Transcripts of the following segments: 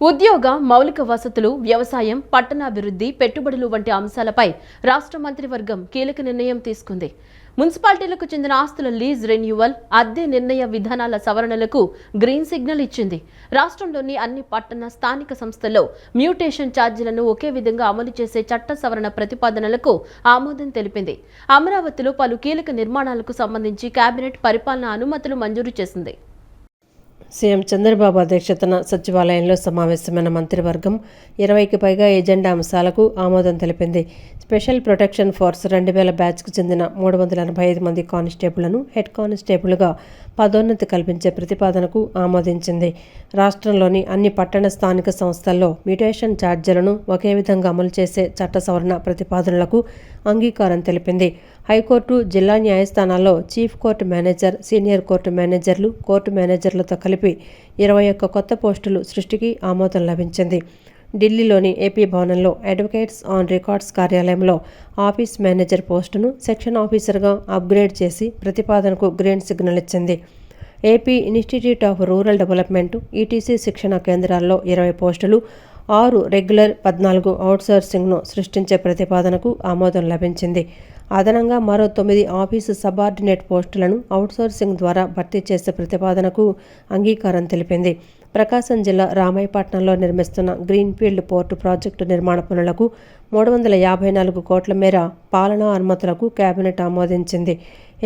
ఉద్యోగ మౌలిక వసతులు, వ్యవసాయం, పట్టణాభివృద్ధి, పెట్టుబడులు వంటి అంశాలపై రాష్ట్ర మంత్రివర్గం కీలక నిర్ణయం తీసుకుంది. మున్సిపాలిటీలకు చెందిన ఆస్తుల లీజ్ రెన్యువల్, అద్దె నిర్ణయ విధానాల సవరణలకు గ్రీన్ సిగ్నల్ ఇచ్చింది. రాష్ట్రంలోని అన్ని పట్టణ, స్థానిక సంస్థల్లో మ్యూటేషన్ ఛార్జీలను ఒకే విధంగా అమలు చేసే చట్ట సవరణ ప్రతిపాదనలకు ఆమోదం తెలిపింది. అమరావతిలో పలు కీలక నిర్మాణాలకు సంబంధించి కేబినెట్ పరిపాలనా అనుమతులు మంజూరు చేసింది. సీఎం చంద్రబాబు అధ్యక్షతన సచివాలయంలో సమావేశమైన మంత్రివర్గం 20కి పైగా ఎజెండా అంశాలకు ఆమోదం తెలిపింది. స్పెషల్ ప్రొటెక్షన్ ఫోర్స్ 2000 బ్యాచ్కు చెందిన 385 మంది కానిస్టేబుళ్లను హెడ్ కానిస్టేబుల్గా పదోన్నతి కల్పించే ప్రతిపాదనకు ఆమోదించింది. రాష్ట్రంలోని అన్ని పట్టణ, స్థానిక సంస్థల్లో మ్యూటేషన్ ఛార్జీలను ఒకే విధంగా అమలు చేసే చట్ట సవరణ ప్రతిపాదనలకు అంగీకారం తెలిపింది. హైకోర్టు, జిల్లా న్యాయస్థానాల్లో chief court manager, senior court మేనేజర్లు, కోర్టు మేనేజర్లతో కలిపి 21 కొత్త పోస్టులు సృష్టికి ఆమోదం లభించింది. ఢిల్లీలోని ఏపీ భవనంలో అడ్వకేట్స్ ఆన్ రికార్డ్స్ కార్యాలయంలో ఆఫీస్ మేనేజర్ పోస్టును సెక్షన్ ఆఫీసర్గా అప్గ్రేడ్ చేసి ప్రతిపాదనకు గ్రీన్ సిగ్నల్ ఇచ్చింది. AP institute of rural development, ETC శిక్షణ కేంద్రాల్లో 20 పోస్టులు, 6 రెగ్యులర్, 14 అవుట్సోర్సింగ్ను సృష్టించే ప్రతిపాదనకు ఆమోదం లభించింది. అదనంగా మరో 9 ఆఫీసు సబార్డినేట్ పోస్టులను అవుట్సోర్సింగ్ ద్వారా భర్తీ చేసే ప్రతిపాదనకు అంగీకారం తెలిపింది. ప్రకాశం జిల్లా రామాయపట్నంలో నిర్మిస్తున్న గ్రీన్ఫీల్డ్ పోర్టు ప్రాజెక్టు నిర్మాణ పనులకు 354 కోట్ల మేర పాలనా అనుమతులకు కేబినెట్ ఆమోదించింది.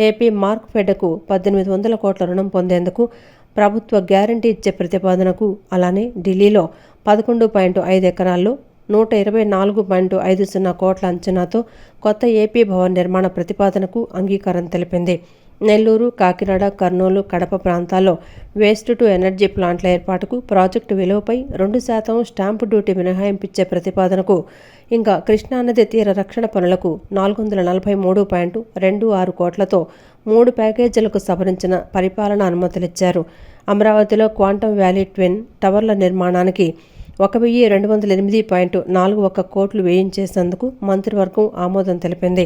ఏపీ మార్క్ఫెడ్కు 1800 కోట్ల రుణం పొందేందుకు ప్రభుత్వ గ్యారంటీ ఇచ్చే ప్రతిపాదనకు, అలానే ఢిల్లీలో 11.5 ఎకరాల్లో 124.50 కోట్ల అంచనాతో కొత్త ఏపీ భవన్ నిర్మాణ ప్రతిపాదనకు అంగీకారం తెలిపింది. నెల్లూరు, కాకినాడ, కర్నూలు, కడప ప్రాంతాల్లో వేస్ట్ టు ఎనర్జీ ప్లాంట్ల ఏర్పాటుకు ప్రాజెక్టు విలువపై 2% స్టాంపు డ్యూటీ మినహాయింపిచ్చే ప్రతిపాదనకు, ఇంకా కృష్ణానది తీర రక్షణ పనులకు 443.26 కోట్లతో 3 ప్యాకేజీలకు సవరించిన పరిపాలన అనుమతులిచ్చారు. అమరావతిలో క్వాంటమ్ వ్యాలీ ట్విన్ టవర్ల నిర్మాణానికి 1208.41 కోట్లు వేయించేసేందుకు మంత్రివర్గం ఆమోదం తెలిపింది.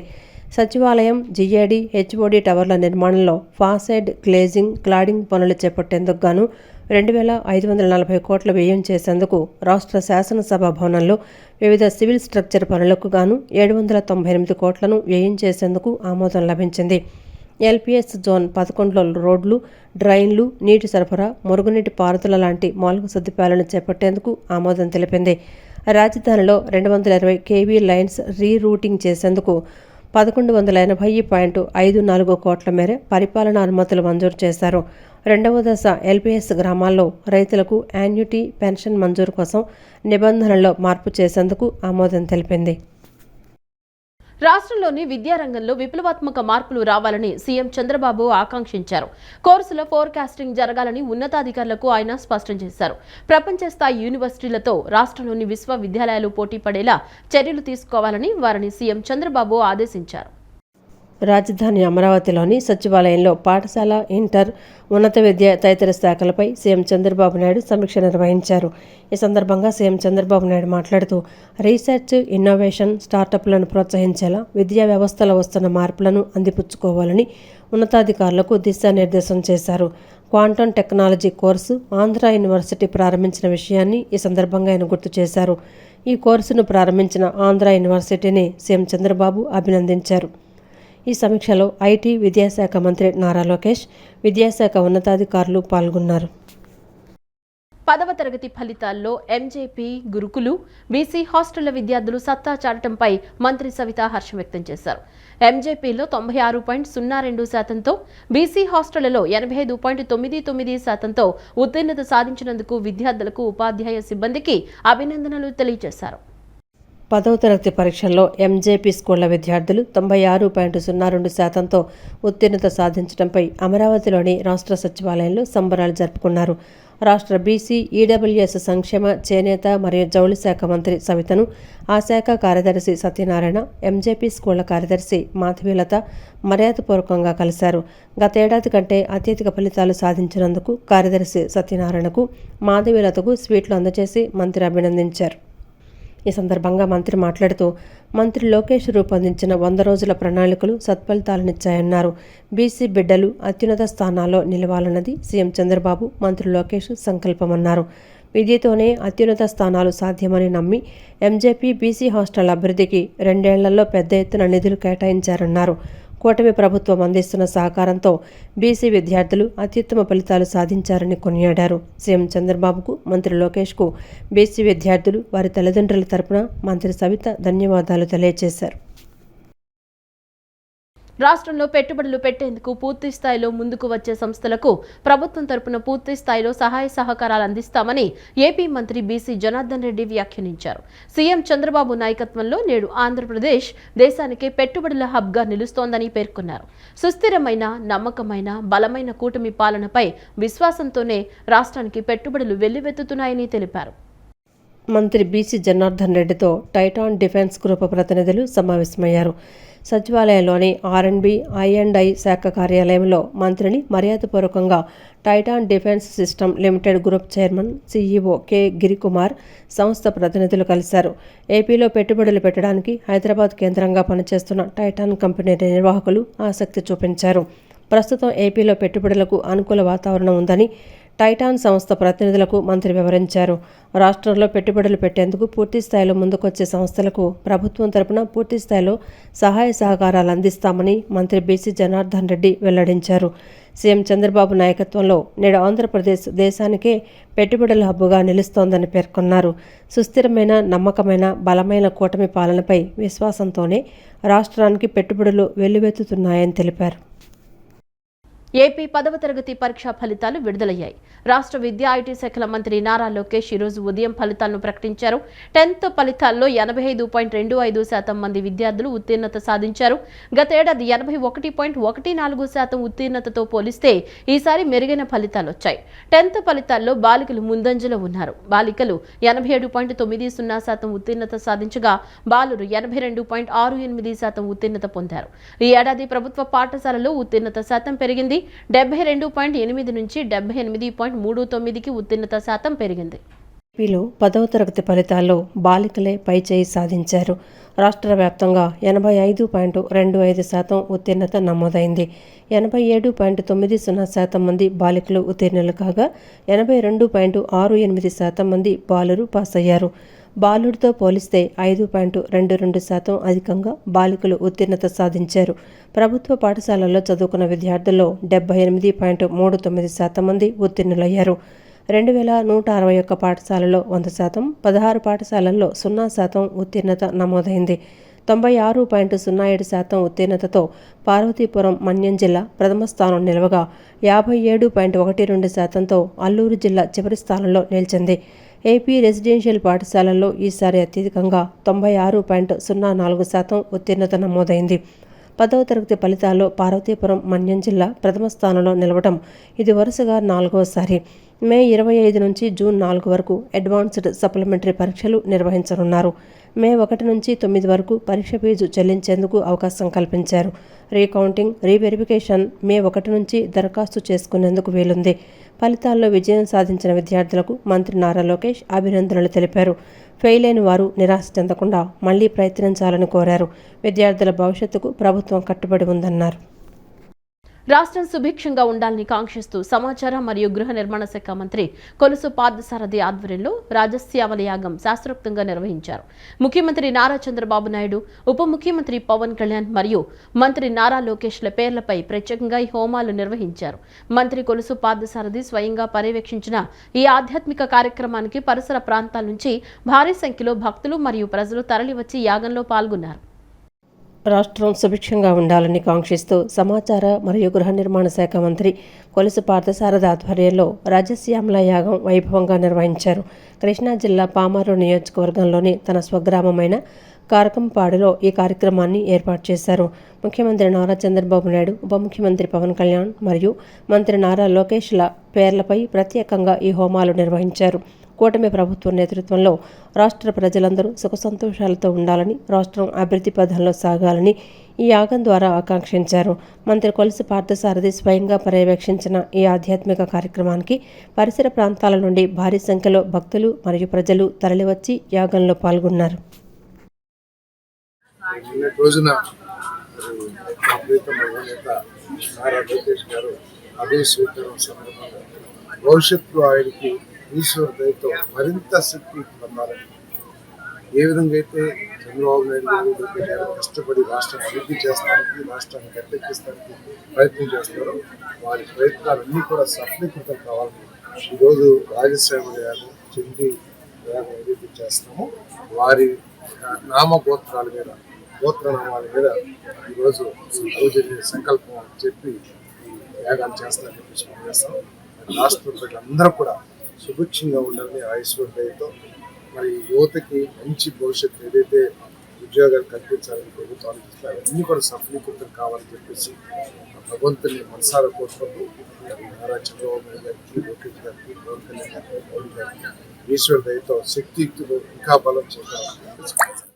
సచివాలయం, జీఏడీ, హెచ్ఓడీ టవర్ల నిర్మాణంలో ఫాసైడ్, గ్లేజింగ్, క్లాడింగ్ పనులు చేపట్టేందుకు గాను 2540 కోట్ల వ్యయం చేసేందుకు రాష్ట్ర శాసనసభ భవనంలో వివిధ సివిల్ స్ట్రక్చర్ పనులకు గాను 798 కోట్లను వ్యయం చేసేందుకు ఆమోదం లభించింది. ఎల్పీఎస్ జోన్ 11లో రోడ్లు, డ్రైన్లు, నీటి సరఫరా, మురుగునీటి పారుదల లాంటి మౌలిక సదుపాయాలను చేపట్టేందుకు ఆమోదం తెలిపింది. రాజధానిలో 220 కేవీ లైన్స్ రీరూటింగ్ చేసేందుకు 1180.54 కోట్ల మేర పరిపాలనా అనుమతులు మంజూరు చేశారు. 2వ దశ ఎల్పీఎస్ గ్రామాల్లో రైతులకు యాన్యుటీ పెన్షన్ మంజూరు కోసం నిబంధనల్లో మార్పు చేసేందుకు ఆమోదం తెలిపింది. రాష్ట్రంలోని విద్యారంగంలో విప్లవాత్మక మార్పులు రావాలని సీఎం చంద్రబాబు ఆకాంక్షించారు. కోర్సుల ఫోర్కాస్టింగ్ జరగాలని ఉన్నతాధికారులకు ఆయన స్పష్టం చేశారు. ప్రపంచ స్థాయి యూనివర్సిటీలతో రాష్ట్రంలోని విశ్వవిద్యాలయాలు పోటీ పడేలా చర్యలు తీసుకోవాలని వారిని సీఎం చంద్రబాబు ఆదేశించారు. రాజధాని అమరావతిలోని సచివాలయంలో పాఠశాల, ఇంటర్, ఉన్నత విద్య తదితర శాఖలపై సీఎం చంద్రబాబు నాయుడు సమీక్ష నిర్వహించారు. ఈ సందర్భంగా సీఎం చంద్రబాబు నాయుడు మాట్లాడుతూ రీసెర్చ్, ఇన్నోవేషన్, స్టార్టప్లను ప్రోత్సహించేలా విద్యా వ్యవస్థలో వస్తున్న మార్పులను అందిపుచ్చుకోవాలని ఉన్నతాధికారులకు దిశానిర్దేశం చేశారు. Quantum technology course Andhra university ప్రారంభించిన విషయాన్ని ఈ సందర్భంగా ఆయన గుర్తు చేశారు. ఈ కోర్సును ప్రారంభించిన ఆంధ్ర యూనివర్సిటీని సీఎం చంద్రబాబు అభినందించారు. ఈ సమీక్షలో ఐటీ, విద్యాశాఖ మంత్రి నారా లోకేష్, విద్యాశాఖ ఉన్నతాధికారులు పాల్గొన్నారు. 10వ తరగతి ఫలితాల్లో ఎంజేపీ గురుకులు, బీసీ హాస్టళ్ల విద్యార్థులు సత్తా చాటంపై మంత్రి సవిత హర్షం వ్యక్తం చేశారు. ఎంజేపీలో 96.02%తో, బీసీ హాస్టళ్లలో 85.99%తో ఉత్తీర్ణత సాధించినందుకు విద్యార్థులకు, ఉపాధ్యాయ సిబ్బందికి అభినందనలు తెలియజేశారు. 10వ తరగతి పరీక్షల్లో ఎంజేపీ స్కూళ్ల విద్యార్థులు 96.02%తో ఉత్తీర్ణత సాధించడంపై అమరావతిలోని రాష్ట్ర సచివాలయంలో సంబరాలు జరుపుకున్నారు. రాష్ట్ర బీసీ, ఈడబ్ల్యూఎస్ సంక్షేమ, చేనేత మరియు జౌళి శాఖ మంత్రి సవితను ఆ శాఖ కార్యదర్శి సత్యనారాయణ, ఎంజేపీ స్కూళ్ల కార్యదర్శి మాధవీలత మర్యాదపూర్వకంగా కలిశారు. గతేడాది కంటే అత్యధిక ఫలితాలు సాధించినందుకు కార్యదర్శి సత్యనారాయణకు, మాధవీలతకు స్వీట్లు అందజేసి మంత్రి అభినందించారు. ఈ సందర్భంగా మంత్రి మాట్లాడుతూ, మంత్రి లోకేష్ రూపొందించిన 100 రోజుల ప్రణాళికలు సత్ఫలితాలనిచ్చాయన్నారు. బీసీ బిడ్డలు అత్యున్నత స్థానాల్లో నిలవాలన్నది సీఎం చంద్రబాబు, మంత్రి లోకేష్ సంకల్పమన్నారు. విద్యతోనే అత్యున్నత స్థానాలు సాధ్యమని నమ్మి ఎంజేపీ బీసీ హాస్టల్ అభివృద్ధికి 2 ఏళ్లలో పెద్ద ఎత్తున నిధులు కేటాయించారన్నారు. కూటమి ప్రభుత్వం అందిస్తున్న సహకారంతో బీసీ విద్యార్థులు అత్యుత్తమ ఫలితాలు సాధించారని కొనియాడారు. సీఎం చంద్రబాబుకు, మంత్రి లోకేష్కు బీసీ విద్యార్థులు, వారి తల్లిదండ్రుల తరపున మంత్రి సవిత ధన్యవాదాలు తెలియజేశారు. రాష్ట్రంలో పెట్టుబడులు పెట్టేందుకు పూర్తి స్థాయిలో ముందుకు వచ్చే సంస్థలకు ప్రభుత్వం తరపున పూర్తి స్థాయిలో సహాయ సహకారాలు అందిస్తామని ఏపీ మంత్రి బీసీ జనార్దన్ రెడ్డి వ్యాఖ్యానించారు. సీఎం చంద్రబాబు నాయకత్వంలో నేడు ఆంధ్రప్రదేశ్ దేశానికి పెట్టుబడుల హబ్గా నిలుస్తోందని పేర్కొన్నారు. సుస్థిరమైన, నమ్మకమైన, బలమైన కూటమి పాలనపై విశ్వాసంతోనే రాష్ట్రానికి పెట్టుబడులు వెల్లువెత్తుతున్నాయని తెలిపారు. మంత్రి బీసీ జనార్దన్ రెడ్డితో టైటాన్ డిఫెన్స్ గ్రూప్ ప్రతినిధులు సమావేశమయ్యారు. సచివాలయంలోని R&B, I&I శాఖ కార్యాలయంలో మంత్రిని మర్యాదపూర్వకంగా Titan defence system limited group chairman CEO K Giri Kumar సంస్థ ప్రతినిధులు కలిశారు. ఏపీలో పెట్టుబడులు పెట్టడానికి హైదరాబాద్ కేంద్రంగా పనిచేస్తున్న టైటాన్ కంపెనీ నిర్వాహకులు ఆసక్తి చూపించారు. ప్రస్తుతం ఏపీలో పెట్టుబడులకు అనుకూల వాతావరణం ఉందని టైటాన్ సంస్థ ప్రతినిధులకు మంత్రి వివరించారు. రాష్ట్రంలో పెట్టుబడులు పెట్టేందుకు పూర్తి స్థాయిలో ముందుకొచ్చే సంస్థలకు ప్రభుత్వం తరపున పూర్తి స్థాయిలో సహాయ సహకారాలు అందిస్తామని మంత్రి బీసీ జనార్దన్ రెడ్డి వెల్లడించారు. సీఎం చంద్రబాబు నాయకత్వంలో నేడు ఆంధ్రప్రదేశ్ దేశానికే పెట్టుబడుల హబ్బుగా నిలుస్తోందని పేర్కొన్నారు. సుస్థిరమైన, నమ్మకమైన, బలమైన కూటమి పాలనపై విశ్వాసంతోనే రాష్ట్రానికి పెట్టుబడులు వెల్లువెత్తుతున్నాయని తెలిపారు. ఏపీ 10వ తరగతి పరీక్షా ఫలితాలు విడుదలయ్యాయి. రాష్ట్ర విద్యా ఐటీ శాఖల మంత్రి నారా లోకేష్ ఈరోజు ఉదయం ఫలితాలను ప్రకటించారు. 10th ఫలితాల్లో 85.25% మంది విద్యార్థులు ఉత్తీర్ణత సాధించారు. గతేడాది 81.14% ఉత్తీర్ణతతో పోలిస్తే ఈసారి మెరుగైన ఫలితాలు వచ్చాయి. 10th ఫలితాల్లో బాలికలు ముందంజలో ఉన్నారు. బాలికలు 87.90% ఉత్తీర్ణత సాధించగా బాలురు 82.68% ఉత్తీర్ణత పొందారు. ఈ ఏడాది ప్రభుత్వ పాఠశాలలో ఉత్తీర్ణత శాతం పెరిగింది. 72.8 నుంచి 78.39కి ఉత్తీర్ణత శాతం పెరిగింది. ఏపీలో 10వ తరగతి ఫలితాల్లో బాలికలే పైచేయి సాధించారు. రాష్ట్ర వ్యాప్తంగా 85.25% ఉత్తీర్ణత నమోదైంది. 87.90% మంది బాలికలు ఉత్తీర్ణులు కాగా 82.68% మంది బాలురు పాస్ అయ్యారు. బాలుడితో పోలిస్తే 5.22% అధికంగా బాలికలు ఉత్తీర్ణత సాధించారు. ప్రభుత్వ పాఠశాలల్లో చదువుకున్న విద్యార్థుల్లో 78.39% మంది ఉత్తీర్ణులయ్యారు. 2161 పాఠశాలలో 100%, 16 పాఠశాలల్లో 0% ఉత్తీర్ణత నమోదైంది. 96.07% ఉత్తీర్ణతతో పార్వతీపురం మన్యం జిల్లా ప్రథమ స్థానం నిలవగా 57.12%తో అల్లూరు జిల్లా చివరి స్థానంలో నిలిచింది. ఏపీ రెసిడెన్షియల్ పాఠశాలల్లో ఈసారి అత్యధికంగా 96.04% ఉత్తీర్ణత నమోదైంది. 10వ తరగతి ఫలితాల్లో పార్వతీపురం మన్యం జిల్లా ప్రథమ స్థానంలో నిలవడం ఇది వరుసగా 4వసారి. మే 25 నుంచి జూన్ 4 వరకు అడ్వాన్స్డ్ సప్లిమెంటరీ పరీక్షలు నిర్వహించనున్నారు. మే 1 నుంచి 9 వరకు పరీక్ష ఫీజు చెల్లించేందుకు అవకాశం కల్పించారు. రీకౌంటింగ్, రీవెరిఫికేషన్ మే 1 నుంచి దరఖాస్తు చేసుకునేందుకు వీలుంది. ఫలితాల్లో విజయం సాధించిన విద్యార్థులకు మంత్రి నారా లోకేష్ అభినందనలు తెలిపారు. ఫెయిల్ అయిన వారు నిరాశ చెందకుండా మళ్లీ ప్రయత్నించాలని కోరారు. విద్యార్థుల భవిష్యత్తుకు ప్రభుత్వం కట్టుబడి ఉందన్నారు. రాష్ట్రం సుభిక్షంగా ఉండాలని కాంక్షిస్తూ సమాచార మరియు గృహ నిర్మాణ శాఖ మంత్రి కొలుసు పార్థసారథి ఆధ్వర్యంలో రాజశ్యామల యాగం శాస్త్రోక్తంగా నిర్వహించారు. ముఖ్యమంత్రి నారా చంద్రబాబు నాయుడు, ఉప ముఖ్యమంత్రి పవన్ కళ్యాణ్ మరియు మంత్రి నారా లోకేష్ల పేర్లపై ప్రత్యేకంగా ఈ హోమాలు నిర్వహించారు. మంత్రి కొలుసు పార్థసారథి స్వయంగా పర్యవేక్షించిన ఈ ఆధ్యాత్మిక కార్యక్రమానికి పరిసర ప్రాంతాల నుంచి భారీ సంఖ్యలో భక్తులు మరియు ప్రజలు తరలివచ్చి యాగంలో పాల్గొన్నారు. రాష్ట్రం సుభిక్షంగా ఉండాలని కాంక్షిస్తూ సమాచార మరియు గృహ నిర్మాణ శాఖ మంత్రి కొలుసు పార్థసారథి ఆధ్వర్యంలో రాజశ్యామల యాగం వైభవంగా నిర్వహించారు. కృష్ణా జిల్లా పామారు నియోజకవర్గంలోని తన స్వగ్రామమైన కారకంపాడులో ఈ కార్యక్రమాన్ని ఏర్పాటు చేశారు. ముఖ్యమంత్రి నారా చంద్రబాబు నాయుడు, ఉప ముఖ్యమంత్రి పవన్ కళ్యాణ్ మరియు మంత్రి నారా లోకేష్ల పేర్లపై ప్రత్యేకంగా ఈ హోమాలు నిర్వహించారు. కూటమి ప్రభుత్వం నేతృత్వంలో రాష్ట్ర ప్రజలందరూ సుఖ సంతోషాలతో ఉండాలని, రాష్ట్రం అభివృద్ధి పథంలో సాగాలని ఈ యాగం ద్వారా ఆకాంక్షించారు. మంత్రి కొలుసు పార్థసారథి స్వయంగా పర్యవేక్షించిన ఈ ఆధ్యాత్మిక కార్యక్రమానికి పరిసర ప్రాంతాల నుండి భారీ సంఖ్యలో భక్తులు మరియు ప్రజలు తరలివచ్చి యాగంలో పాల్గొన్నారు. భవిష్యత్తులో ఆయనకి ఈశ్వర దయతో మరింత శక్తి పొందాలని, ఏ విధంగా అయితే చంద్రబాబు నాయుడు గారు కష్టపడి రాష్ట్రాన్ని అభివృద్ధి చేస్తానికి, రాష్ట్రాన్ని గట్టెక్కిస్తానికి ప్రయత్నం చేస్తారో వారి ప్రయత్నాలన్నీ కూడా సఫలీకృతం కావాలని ఈరోజు రాజశ్యామ గారు చెంది ఏదైతే చేస్తామో వారి నామగోత్రాల మీద, గోత్రనామాల మీద ఈరోజు సంకల్పం చెప్పి ఈ యాగాలు చేస్తారని చెప్పేసి పనిచేస్తాం. రాష్ట్ర ప్రజలందరూ కూడా సుభిక్షంగా ఉండాలని ఐశ్వర్యంతో మరి యువతకి మంచి భవిష్యత్తు ఏదైతే ఉద్యోగాలు కల్పించాలని ప్రభుత్వం ఆలోచిస్తారు అవన్నీ కూడా సఫలీకృతం కావాలని చెప్పేసి భగవంతుని మనసారా కోరుకుంటూ నారా చంద్రబాబు నాయుడు గారికి, లోకేష్ గారికి, పవన్ కళ్యాణ్ గారికి, మోడీ గారికి ఈశ్వర దయతో శక్తియుక్తులు ఇంకా బలం చేయాలని.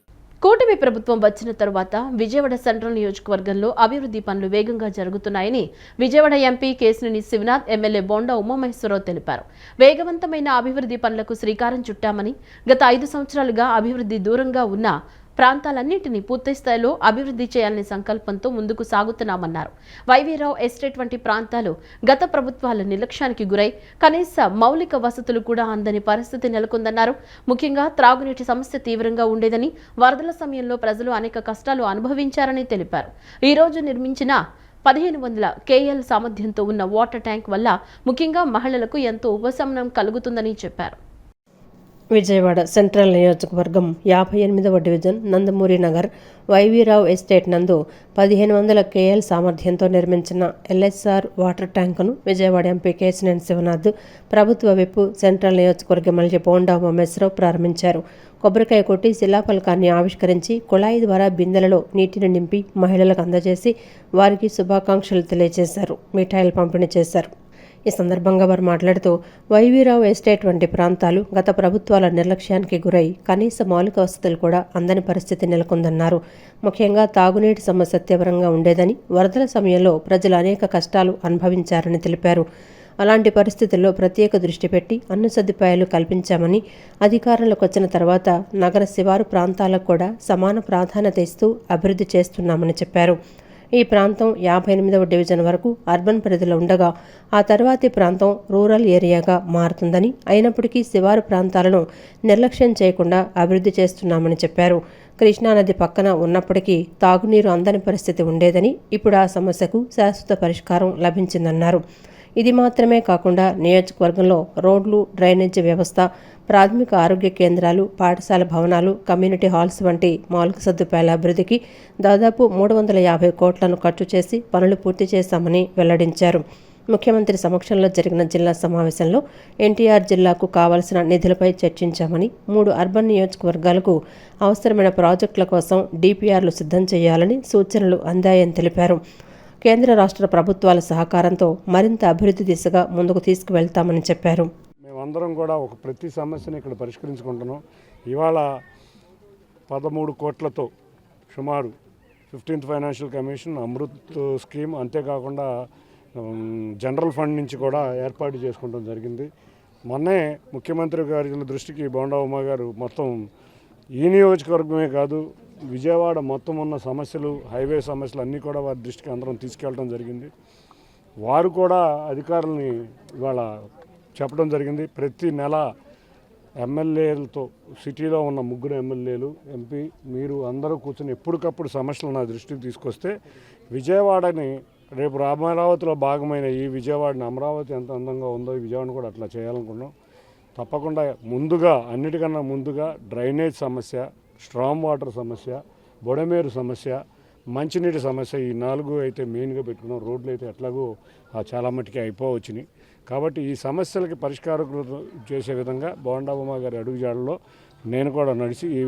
కూటమి ప్రభుత్వం వచ్చిన తరువాత విజయవాడ సెంట్రల్ నియోజకవర్గంలో అభివృద్ధి పనులు వేగంగా జరుగుతున్నాయని విజయవాడ ఎంపీ కేశినేని శివనాథ్, ఎమ్మెల్యే బోండా ఉమామహేశ్వరరావు తెలిపారు. వేగవంతమైన అభివృద్ధి పనులకు శ్రీకారం చుట్టామని, గత 5 సంవత్సరాలుగా అభివృద్ధి దూరంగా ఉన్న ప్రాంతాలన్నింటినీ పూర్తి స్థాయిలో అభివృద్ధి చేయాలనే సంకల్పంతో ముందుకు సాగుతున్నామన్నారు. వైవీరావు ఎస్టేట్ వంటి ప్రాంతాలు గత ప్రభుత్వాల నిర్లక్ష్యానికి గురై కనీస మౌలిక వసతులు కూడా అందని పరిస్థితి నెలకొందన్నారు. ముఖ్యంగా త్రాగునీటి సమస్య తీవ్రంగా ఉండేదని, వరదల సమయంలో ప్రజలు అనేక కష్టాలు అనుభవించారని తెలిపారు. ఈ రోజు నిర్మించిన 1500 KL సామర్థ్యంతో ఉన్న వాటర్ ట్యాంక్ వల్ల ముఖ్యంగా మహిళలకు ఎంతో ఉపశమనం కలుగుతుందని చెప్పారు. విజయవాడ సెంట్రల్ నియోజకవర్గం 58వ డివిజన్ నందమూరి నగర్ వైవీరావు ఎస్టేట్ నందు 1500 KL సామర్థ్యంతో నిర్మించిన LSR వాటర్ ట్యాంకును విజయవాడ ఎంపీ కేశినేని శివనాథ్, ప్రభుత్వ విప్ సెంట్రల్ నియోజకవర్గ ఎమ్మెల్యే బోండా ఉమామహేశ్వరరావు ప్రారంభించారు. కొబ్బరికాయ కొట్టి శిలాఫలకాన్ని ఆవిష్కరించి కుళాయి ద్వారా బిందెలలో నీటిని నింపి మహిళలకు అందజేసి వారికి శుభాకాంక్షలు తెలియజేశారు. మిఠాయిలు పంపిణీ చేశారు. ఈ సందర్భంగా వారు మాట్లాడుతూ వైవీరావు ఎస్టేట్ వంటి ప్రాంతాలు గత ప్రభుత్వాల నిర్లక్ష్యానికి గురై కనీస మౌలిక వసతులు కూడా అందని పరిస్థితి నెలకొందన్నారు. ముఖ్యంగా తాగునీటి సమస్య తీవ్రంగా ఉండేదని, వరదల సమయంలో ప్రజలు అనేక కష్టాలు అనుభవించారని తెలిపారు. అలాంటి పరిస్థితుల్లో ప్రత్యేక దృష్టి పెట్టి అన్ని సదుపాయాలు కల్పించామని, అధికారంలోకి వచ్చిన తర్వాత నగర శివారు ప్రాంతాలకు కూడా సమాన ప్రాధాన్యత ఇస్తూ అభివృద్ధి చేస్తున్నామని చెప్పారు. ఈ ప్రాంతం 58వ డివిజన్ వరకు అర్బన్ పరిధిలో ఉండగా ఆ తర్వాతి ప్రాంతం రూరల్ ఏరియాగా మారుతుందని, అయినప్పటికీ శివారు ప్రాంతాలను నిర్లక్ష్యం చేయకుండా అభివృద్ధి చేస్తున్నామని చెప్పారు. కృష్ణానది పక్కన ఉన్నప్పటికీ తాగునీరు అందని పరిస్థితి ఉండేదని, ఇప్పుడు ఆ సమస్యకు శాశ్వత పరిష్కారం లభించిందన్నారు. ఇది మాత్రమే కాకుండా నియోజకవర్గంలో రోడ్లు, డ్రైనేజీ వ్యవస్థ, ప్రాథమిక ఆరోగ్య కేంద్రాలు, పాఠశాల భవనాలు, కమ్యూనిటీ హాల్స్ వంటి మౌలిక సదుపాయాల అభివృద్ధికి దాదాపు 350 కోట్లను ఖర్చు చేసి పనులు పూర్తి చేశామని వెల్లడించారు. ముఖ్యమంత్రి సమక్షంలో జరిగిన జిల్లా సమావేశంలో ఎన్టీఆర్ జిల్లాకు కావలసిన నిధులపై చర్చించామని, 3 అర్బన్ నియోజకవర్గాలకు అవసరమైన ప్రాజెక్టుల కోసం DPRలు సిద్ధం చేయాలని సూచనలు అందాయని తెలిపారు. కేంద్ర రాష్ట్ర ప్రభుత్వాల సహకారంతో మరింత అభివృద్ధి దిశగా ముందుకు తీసుకువెళ్తామని చెప్పారు. మేమందరం కూడా ప్రతి సమస్యను ఇక్కడ పరిష్కరించుకుంటున్నాం. ఇవాళ 13 కోట్లతో సుమారు 15th financial commission, Amrit scheme, అంతేకాకుండా జనరల్ ఫండ్ నుంచి కూడా ఏర్పాటు చేసుకోవడం జరిగింది. మొన్నే ముఖ్యమంత్రి గారి దృష్టికి బోండా ఉమా గారు మొత్తం ఈ నియోజకవర్గమే కాదు విజయవాడ మొత్తం ఉన్న సమస్యలు, హైవే సమస్యలు అన్నీ కూడా వారి దృష్టికి అందరం తీసుకెళ్ళడం జరిగింది. వారు కూడా అధికారులని ఇవాళ చెప్పడం జరిగింది. ప్రతి నెల ఎమ్మెల్యేలతో, సిటీలో ఉన్న 3 ఎమ్మెల్యేలు, ఎంపీ, మీరు అందరూ కూర్చొని ఎప్పటికప్పుడు సమస్యలు నా దృష్టికి తీసుకొస్తే విజయవాడని రేపు అమరావతిలో భాగమైన ఈ విజయవాడని, అమరావతి ఎంత అందంగా ఉందో ఈ విజయవాడని కూడా అట్లా చేయాలనుకున్నాం. తప్పకుండా అన్నిటికన్నా ముందుగా డ్రైనేజ్ సమస్య, స్ట్రామ్ వాటర్ సమస్య, బొడమేరు సమస్య, మంచినీటి సమస్య, ఈ 4 అయితే మెయిన్గా పెట్టుకున్నాం. రోడ్లు అయితే ఎట్లాగో చాలా మట్టుకి అయిపోవచ్చినాయి. కాబట్టి ఈ సమస్యలకి పరిష్కారం చేసే విధంగా బోండా ఉమా గారి అడుగుజాడల్లో నేను కూడా నడిచి ఈ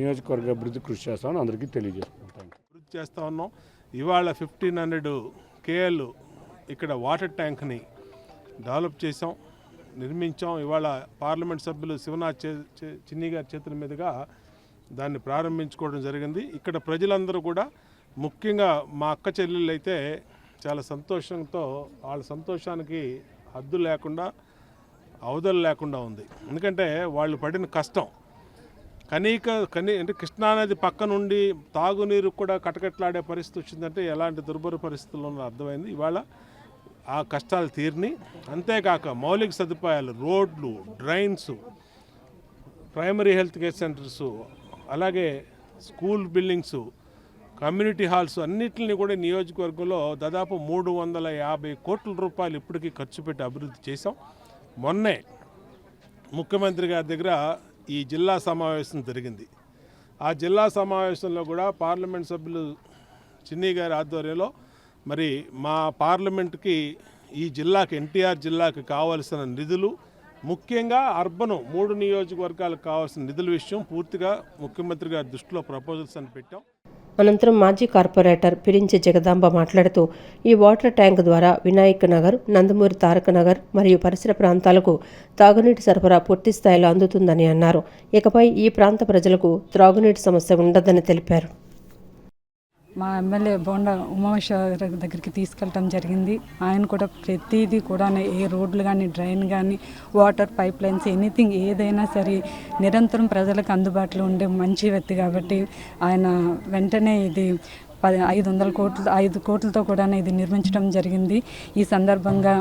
నియోజకవర్గ అభివృద్ధి కృషి చేస్తామని అందరికీ తెలియజేసుకుంటాను. అభివృద్ధి చేస్తూ ఉన్నాం. ఇవాళ 1500 KL ఇక్కడ వాటర్ ట్యాంక్ని డెవలప్ చేసాం, నిర్మించాం. ఇవాళ పార్లమెంట్ సభ్యులు శివనాథ్ చిన్ని గారి చేతుల మీదుగా దాన్ని ప్రారంభించుకోవడం జరిగింది. ఇక్కడ ప్రజలందరూ కూడా, ముఖ్యంగా మా అక్క చెల్లెళ్ళు అయితే చాలా సంతోషంతో, వాళ్ళ సంతోషానికి హద్దు లేకుండా, అవధులు లేకుండా ఉంది. ఎందుకంటే వాళ్ళు పడిన కష్టం అంటే కృష్ణానది పక్క నుండి తాగునీరు కూడా కటకట్లాడే పరిస్థితి వచ్చిందంటే ఎలాంటి దుర్భర పరిస్థితుల్లో అర్థమైంది. ఇవాళ ఆ కష్టాలు తీరిని. అంతేకాక మౌలిక సదుపాయాలు, రోడ్లు, drains, primary health care centres, అలాగే స్కూల్ బిల్డింగ్స్, కమ్యూనిటీ హాల్స్ అన్నింటిని కూడా నియోజకవర్గంలో దాదాపు 350 కోట్ల రూపాయలు ఇప్పటికీ ఖర్చు పెట్టి అభివృద్ధి చేశాం. మొన్నే ముఖ్యమంత్రి గారి దగ్గర ఈ జిల్లా సమావేశం జరిగింది. ఆ జిల్లా సమావేశంలో కూడా పార్లమెంట్ సభ్యులు చిన్ని గారి ఆధ్వర్యంలో మరి మా పార్లమెంట్కి ఈ జిల్లాకి, ఎన్టీఆర్ జిల్లాకి కావాల్సిన నిధులు, ముఖ్యంగా అర్బను 3 నియోజకవర్గాలకు కావాల్సిన నిధుల విషయం పూర్తిగా ముఖ్యమంత్రి గారి దృష్టిలో ప్రపోజల్స్ అని పెట్టాం. అనంతరం మాజీ కార్పొరేటర్ పిరించి జగదాంబ మాట్లాడుతూ ఈ వాటర్ ట్యాంక్ ద్వారా వినాయక్ నగర్, నందమూరి తారక నగర్ మరియు పరిసర ప్రాంతాలకు తాగునీటి సరఫరా పూర్తి స్థాయిలో అందుతుందని అన్నారు. ఇకపై ఈ ప్రాంత ప్రజలకు త్రాగునీటి సమస్య ఉండదని తెలిపారు. మా ఎమ్మెల్యే బోండా ఉమామేశ్వర దగ్గరికి తీసుకెళ్ళటం జరిగింది. ఆయన కూడా ప్రతిదీ కూడా ఏ రోడ్లు కానీ, డ్రైన్ కానీ, వాటర్ పైప్ లైన్స్, ఎనీథింగ్ ఏదైనా సరే నిరంతరం ప్రజలకు అందుబాటులో ఉండే మంచి వ్యక్తి కాబట్టి ఆయన వెంటనే ఇది 5 కోట్లతో కూడా ఇది నిర్మించడం జరిగింది. ఈ సందర్భంగా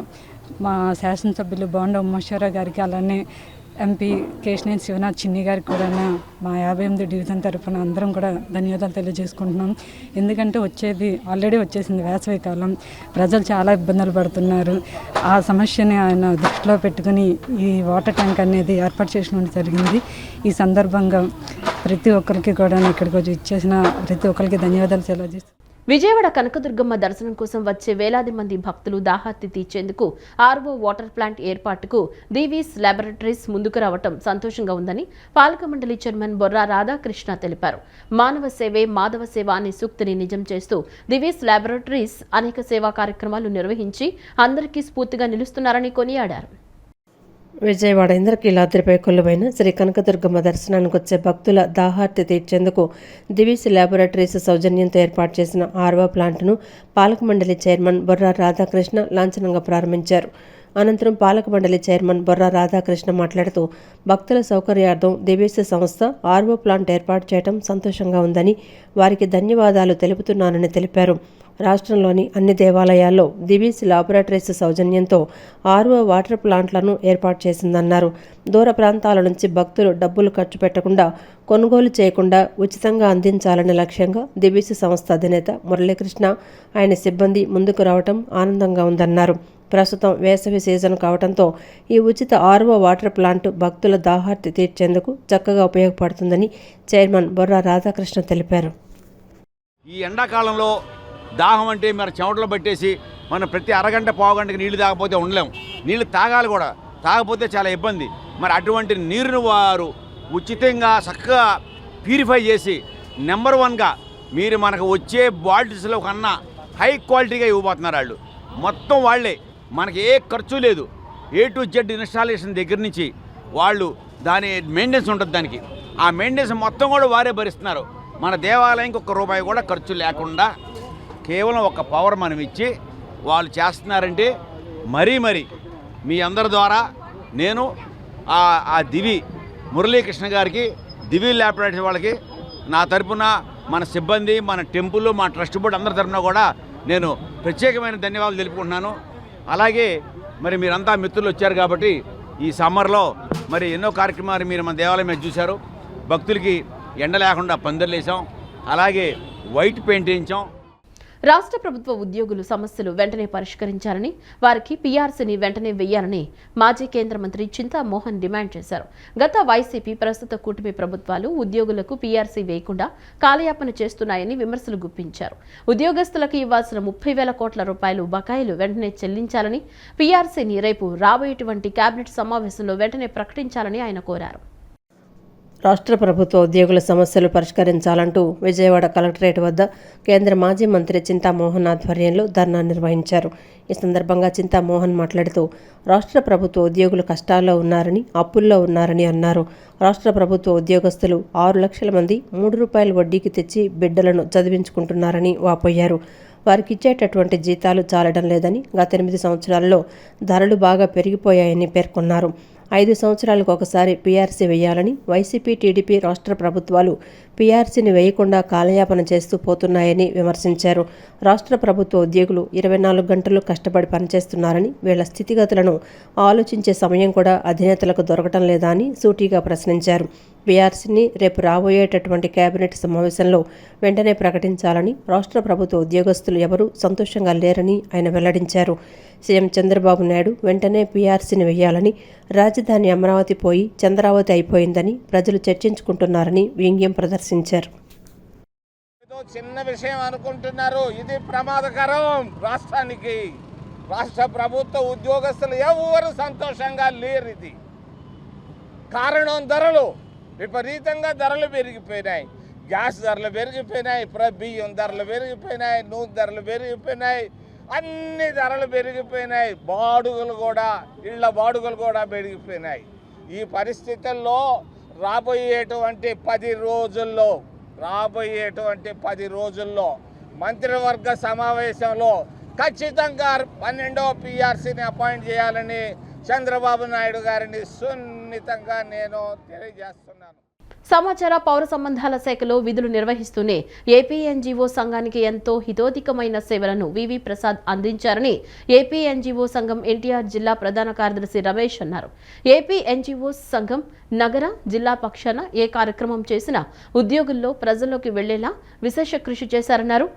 మా శాసనసభ్యులు బోండా ఉమామేశ్వర గారికి, అలానే ఎంపీ కేశినేని శివనాథ్ చిన్ని గారికి కూడా మా 58 డివిజన్ తరఫున అందరం కూడా ధన్యవాదాలు తెలియజేసుకుంటున్నాం. ఎందుకంటే ఆల్రెడీ వచ్చేసింది వేసవి కాలం, ప్రజలు చాలా ఇబ్బందులు పడుతున్నారు. ఆ సమస్యని ఆయన దృష్టిలో పెట్టుకుని ఈ వాటర్ ట్యాంక్ అనేది ఏర్పాటు చేయడం జరిగింది. ఈ సందర్భంగా ప్రతి ఒక్కరికి కూడా ఇక్కడికి వచ్చి ఇచ్చేసిన ప్రతి ఒక్కరికి ధన్యవాదాలు తెలియజేస్తున్నాను. విజయవాడ కనకదుర్గమ్మ దర్శనం కోసం వచ్చే వేలాది మంది భక్తులు దాహార్తి తీర్చేందుకు ఆర్వో వాటర్ ప్లాంట్ ఏర్పాటుకు దివీస్ ల్యాబొరేటరీస్ ముందుకు రావటం సంతోషంగా ఉందని పాలక మండలి చైర్మన్ బొర్రా రాధాకృష్ణ తెలిపారు. మానవ సేవే మాధవ సేవ అనే సూక్తిని నిజం చేస్తూ దివీస్ ల్యాబొరేటరీస్ అనేక సేవా కార్యక్రమాలు నిర్వహించి అందరికీ స్ఫూర్తిగా నిలుస్తున్నారని కొనియాడారు. విజయవాడ ఇంద్రకీలాద్రిపై కొలువైన శ్రీ కనకదుర్గమ్మ దర్శనానికి వచ్చే భక్తుల దాహార్తి తీర్చేందుకు దివీస్ ల్యాబొరేటరీస్ సౌజన్యంతో ఏర్పాటు చేసిన ఆర్వో ప్లాంట్ను పాలక మండలి చైర్మన్ బొర్రా రాధాకృష్ణ లాంఛనంగా ప్రారంభించారు. అనంతరం పాలక మండలి చైర్మన్ బొర్రా రాధాకృష్ణ మాట్లాడుతూ భక్తుల సౌకర్యార్థం దివీస్ సంస్థ ఆర్వో ప్లాంట్ ఏర్పాటు చేయడం సంతోషంగా ఉందని, వారికి ధన్యవాదాలు తెలుపుతున్నానని తెలిపారు. రాష్ట్రంలోని అన్ని దేవాలయాల్లో దివీస్ ల్యాబొరేటరీస్ సౌజన్యంతో ఆర్వో వాటర్ ప్లాంట్లను ఏర్పాటు చేసిందన్నారు. దూర ప్రాంతాల నుంచి భక్తులు డబ్బులు ఖర్చు పెట్టకుండా, కొనుగోలు చేయకుండా ఉచితంగా అందించాలనే లక్ష్యంగా దివీస్ సంస్థ అధినేత మురళీకృష్ణ, ఆయన సిబ్బంది ముందుకు రావడం ఆనందంగా ఉందన్నారు. ప్రస్తుతం వేసవి సీజన్ కావడంతో ఈ ఉచిత ఆర్వో వాటర్ ప్లాంట్ భక్తుల దాహార్తి తీర్చేందుకు చక్కగా ఉపయోగపడుతుందని చైర్మన్ బొర్రా రాధాకృష్ణ తెలిపారు. ఈ ఎండాకాలంలో దాహం అంటే మరి చెమటలు పట్టేసి మనం ప్రతి అరగంట పావుగంటకి నీళ్లు తాగకపోతే ఉండలేము. నీళ్లు తాగాలి కూడా, తాగకపోతే చాలా ఇబ్బంది. మరి అటువంటి నీరును వారు ఉచితంగా చక్కగా ప్యూరిఫై చేసి నెంబర్ 1గా మీరు మనకు వచ్చే బాటిల్స్లో కన్నా హై క్వాలిటీగా ఇవ్వబోతున్నారు. వాళ్ళు మొత్తం వాళ్ళే, మనకి ఏ ఖర్చు లేదు. A to Z ఇన్స్టాలేషన్ దగ్గర నుంచి వాళ్ళు దాని మెయింటెనెన్స్ ఉంటుంది. దానికి ఆ మెయింటెనెన్స్ మొత్తం కూడా వారే భరిస్తున్నారు. మన దేవాలయంకి ₹1 కూడా ఖర్చు లేకుండా కేవలం ఒక పవర్ మనం ఇచ్చి వాళ్ళు చేస్తున్నారంటే మరీ మీ అందరి ద్వారా నేను ఆ దివి మురళీకృష్ణ గారికి, దివి ల్యాబొరేటరీ వాళ్ళకి నా తరపున, మన సిబ్బంది, మన టెంపుల్, మా ట్రస్ట్ బోర్డు అందరి తరపున కూడా నేను ప్రత్యేకమైన ధన్యవాదాలు తెలుపుకుంటున్నాను. అలాగే మరి మీరంతా మిత్రులు వచ్చారు కాబట్టి ఈ సమ్మర్లో మరి ఎన్నో కార్యక్రమాలు మీరు మన దేవాలయం మీద చూశారు. భక్తులకి ఎండ లేకుండా పందిర్లు వేసాం, అలాగే వైట్ పెయింట్ వేయించాం. రాష్ట్ర ప్రభుత్వ ఉద్యోగులు సమస్యలు వెంటనే పరిష్కరించాలని, వారికి పీఆర్సీని వెంటనే వెయ్యాలని మాజీ కేంద్ర మంత్రి చింతా మోహన్ డిమాండ్ చేశారు. గత వైసీపీ, ప్రస్తుత కూటమి ప్రభుత్వాలు ఉద్యోగులకు పీఆర్సీ వేయకుండా కాలయాపన చేస్తున్నాయని విమర్శలు గుప్పించారు. ఉద్యోగస్తులకు ఇవ్వాల్సిన 30,000 కోట్ల రూపాయలు బకాయిలు వెంటనే చెల్లించాలని, పీఆర్సీని రేపు రాబోయేటువంటి కేబినెట్ సమావేశంలో వెంటనే ప్రకటించాలని ఆయన కోరారు. రాష్ట్ర ప్రభుత్వ ఉద్యోగుల సమస్యలు పరిష్కరించాలంటూ విజయవాడ కలెక్టరేట్ వద్ద కేంద్ర మాజీ మంత్రి చింతామోహన్ ఆధ్వర్యంలో ధర్నా నిర్వహించారు. ఈ సందర్భంగా చింతామోహన్ మాట్లాడుతూ రాష్ట్ర ప్రభుత్వ ఉద్యోగులు కష్టాల్లో ఉన్నారని, అప్పుల్లో ఉన్నారని అన్నారు. రాష్ట్ర ప్రభుత్వ ఉద్యోగస్తులు 6 లక్షల మంది ₹3 వడ్డీకి తెచ్చి బిడ్డలను చదివించుకుంటున్నారని వాపోయారు. వారికి ఇచ్చేటటువంటి జీతాలు చాలడం లేదని, గత 8 సంవత్సరాల్లో ధరలు బాగా పెరిగిపోయాయని పేర్కొన్నారు. 5 సంవత్సరాలకు ఒకసారి పీఆర్సీ వేయాలని వైసీపీ టీడీపీ రాష్ట్ర ప్రభుత్వాలు పీఆర్సీని వేయకుండా కాలయాపన చేస్తూ పోతున్నాయని విమర్శించారు. రాష్ట్ర ప్రభుత్వ ఉద్యోగులు 24 గంటలు కష్టపడి పనిచేస్తున్నారని, వీళ్ల స్థితిగతులను ఆలోచించే సమయం కూడా అధినేతలకు దొరకటం లేదా అని సూటిగా ప్రశ్నించారు. పీఆర్సీని రేపు రాబోయేటటువంటి కేబినెట్ సమావేశంలో వెంటనే ప్రకటించాలని రాష్ట్ర ప్రభుత్వ ఉద్యోగస్తులు ఎవరూ సంతోషంగా లేరని ఆయన వెల్లడించారు. సీఎం చంద్రబాబు నాయుడు వెంటనే పీఆర్సీని వేయాలని, రాజధాని అమరావతి పోయి చంద్రావతి అయిపోయిందని ప్రజలు చర్చించుకుంటున్నారని వ్యంగ్యం ప్రదర్శించారు. చిన్న విషయం అనుకుంటున్నారు, ఇది ప్రమాదకరం రాష్ట్రానికి. రాష్ట్ర ప్రభుత్వ ఉద్యోగస్తులు ఎవరు సంతోషంగా లేరు. ఇది కారణం ధరలు, విపరీతంగా ధరలు పెరిగిపోయినాయి. గ్యాస్ ధరలు పెరిగిపోయినాయి, బియ్యం ధరలు పెరిగిపోయినాయి, నూనె ధరలు పెరిగిపోయినాయి, అన్ని ధరలు పెరిగిపోయినాయి. బాడుగలు కూడా, ఇళ్ల బాడుగలు కూడా పెరిగిపోయినాయి. ఈ పరిస్థితుల్లో రాబోయేటువంటి 10 రోజుల్లో మంత్రివర్గ సమావేశంలో ఖచ్చితంగా 12వ పీఆర్సీని అపాయింట్ చేయాలని చంద్రబాబు నాయుడు గారిని సున్నితంగా నేను తెలియజేస్తున్నాను. సమాచార పౌర సంబంధాల శాఖలో విధులు నిర్వహిస్తూనే ఏపీ ఎన్జీఓ సంఘానికి ఎంతో హితోధికమైన సేవలను వివి ప్రసాద్ అందించారని ఏపీ ఎన్జీఓ సంఘం ఎన్టీఆర్ జిల్లా ప్రధాన కార్యదర్శి రమేష్ అన్నారు. ఏపీ ఎన్జీఓ సంఘం నగర, జిల్లా పక్షాన ఏ కార్యక్రమం చేసినా ఉద్యోగుల్లో ప్రజల్లోకి వెళ్లేలా విశేష కృషి చేశారన్నారు.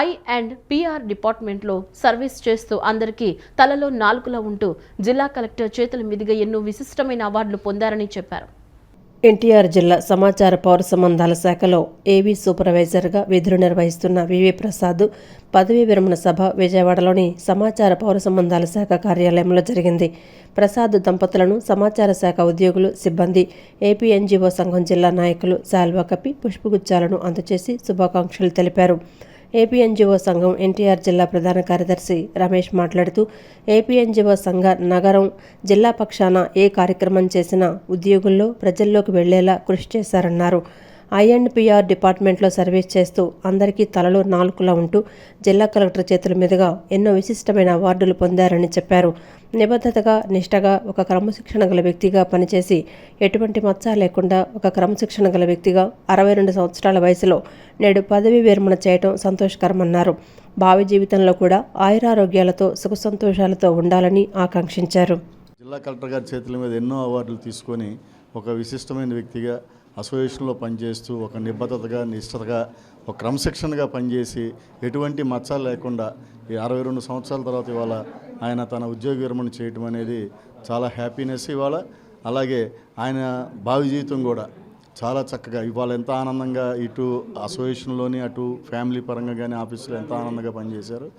I&PR డిపార్ట్మెంట్లో సర్వీస్ చేస్తూ అందరికీ తలలో నాలుకలా ఉంటూ జిల్లా కలెక్టర్ చేతుల మీదుగా ఎన్నో విశిష్టమైన అవార్డులు పొందారని చెప్పారు. ఎన్టీఆర్ జిల్లా సమాచార పౌర సంబంధాల శాఖలో ఏవీ సూపర్వైజర్గా విధులు నిర్వహిస్తున్న వివి ప్రసాద్ పదవీ విరమణ సభ విజయవాడలోని సమాచార పౌర సంబంధాల శాఖ కార్యాలయంలో జరిగింది. ప్రసాద్ దంపతులను సమాచార శాఖ ఉద్యోగులు, సిబ్బంది, ఏపీ ఎన్జీఓ సంఘం జిల్లా నాయకులు శాల్వా కప్పి పుష్పగుచ్చాలను అందజేసి శుభాకాంక్షలు తెలిపారు. ఏపీ ఎన్జీఓ సంఘం ఎన్టీఆర్ జిల్లా ప్రధాన కార్యదర్శి రమేష్ మాట్లాడుతూ ఏపీ ఎన్జీఓ సంఘ నగరం, జిల్లా పక్షాన ఏ కార్యక్రమం చేసినా ఉద్యోగుల్లో ప్రజల్లోకి వెళ్లేలా కృషి చేశారన్నారు. I&PR డిపార్ట్మెంట్లో సర్వీస్ చేస్తూ అందరికీ తలలో నాలుకలా ఉంటూ జిల్లా కలెక్టర్ చేతుల మీదుగా ఎన్నో విశిష్టమైన అవార్డులు పొందారని చెప్పారు. నిబద్ధతగా, నిష్టగా, ఒక క్రమశిక్షణ గల వ్యక్తిగా పనిచేసి ఎటువంటి మచ్చ లేకుండా ఒక క్రమశిక్షణ గల వ్యక్తిగా 62 సంవత్సరాల వయసులో నేడు పదవీ విరమణ చేయడం సంతోషకరమన్నారు. భావి జీవితంలో కూడా ఆయురారోగ్యాలతో సుఖ సంతోషాలతో ఉండాలని ఆకాంక్షించారు. జిల్లా కలెక్టర్ గారి చేతుల మీద ఎన్నో అవార్డులు తీసుకొని ఒక విశిష్టమైన వ్యక్తిగా అసోసియేషన్లో పనిచేస్తూ ఒక నిబద్ధతగా, నిష్ఠతగా, ఒక క్రమశిక్షణగా పనిచేసి ఎటువంటి మచ్చ లేకుండా ఈ 62 సంవత్సరాల తర్వాత ఇవాళ ఆయన తన ఉద్యోగ విరమణ చేయటం అనేది చాలా హ్యాపీనెస్ ఇవాళ. అలాగే ఆయన భావి జీవితం కూడా చాలా చక్కగా ఇవాళ ఎంత ఆనందంగా ఇటు అసోసియేషన్లోని అటు ఫ్యామిలీ పరంగా కానీ ఆఫీసులో ఎంత ఆనందంగా పనిచేశారు.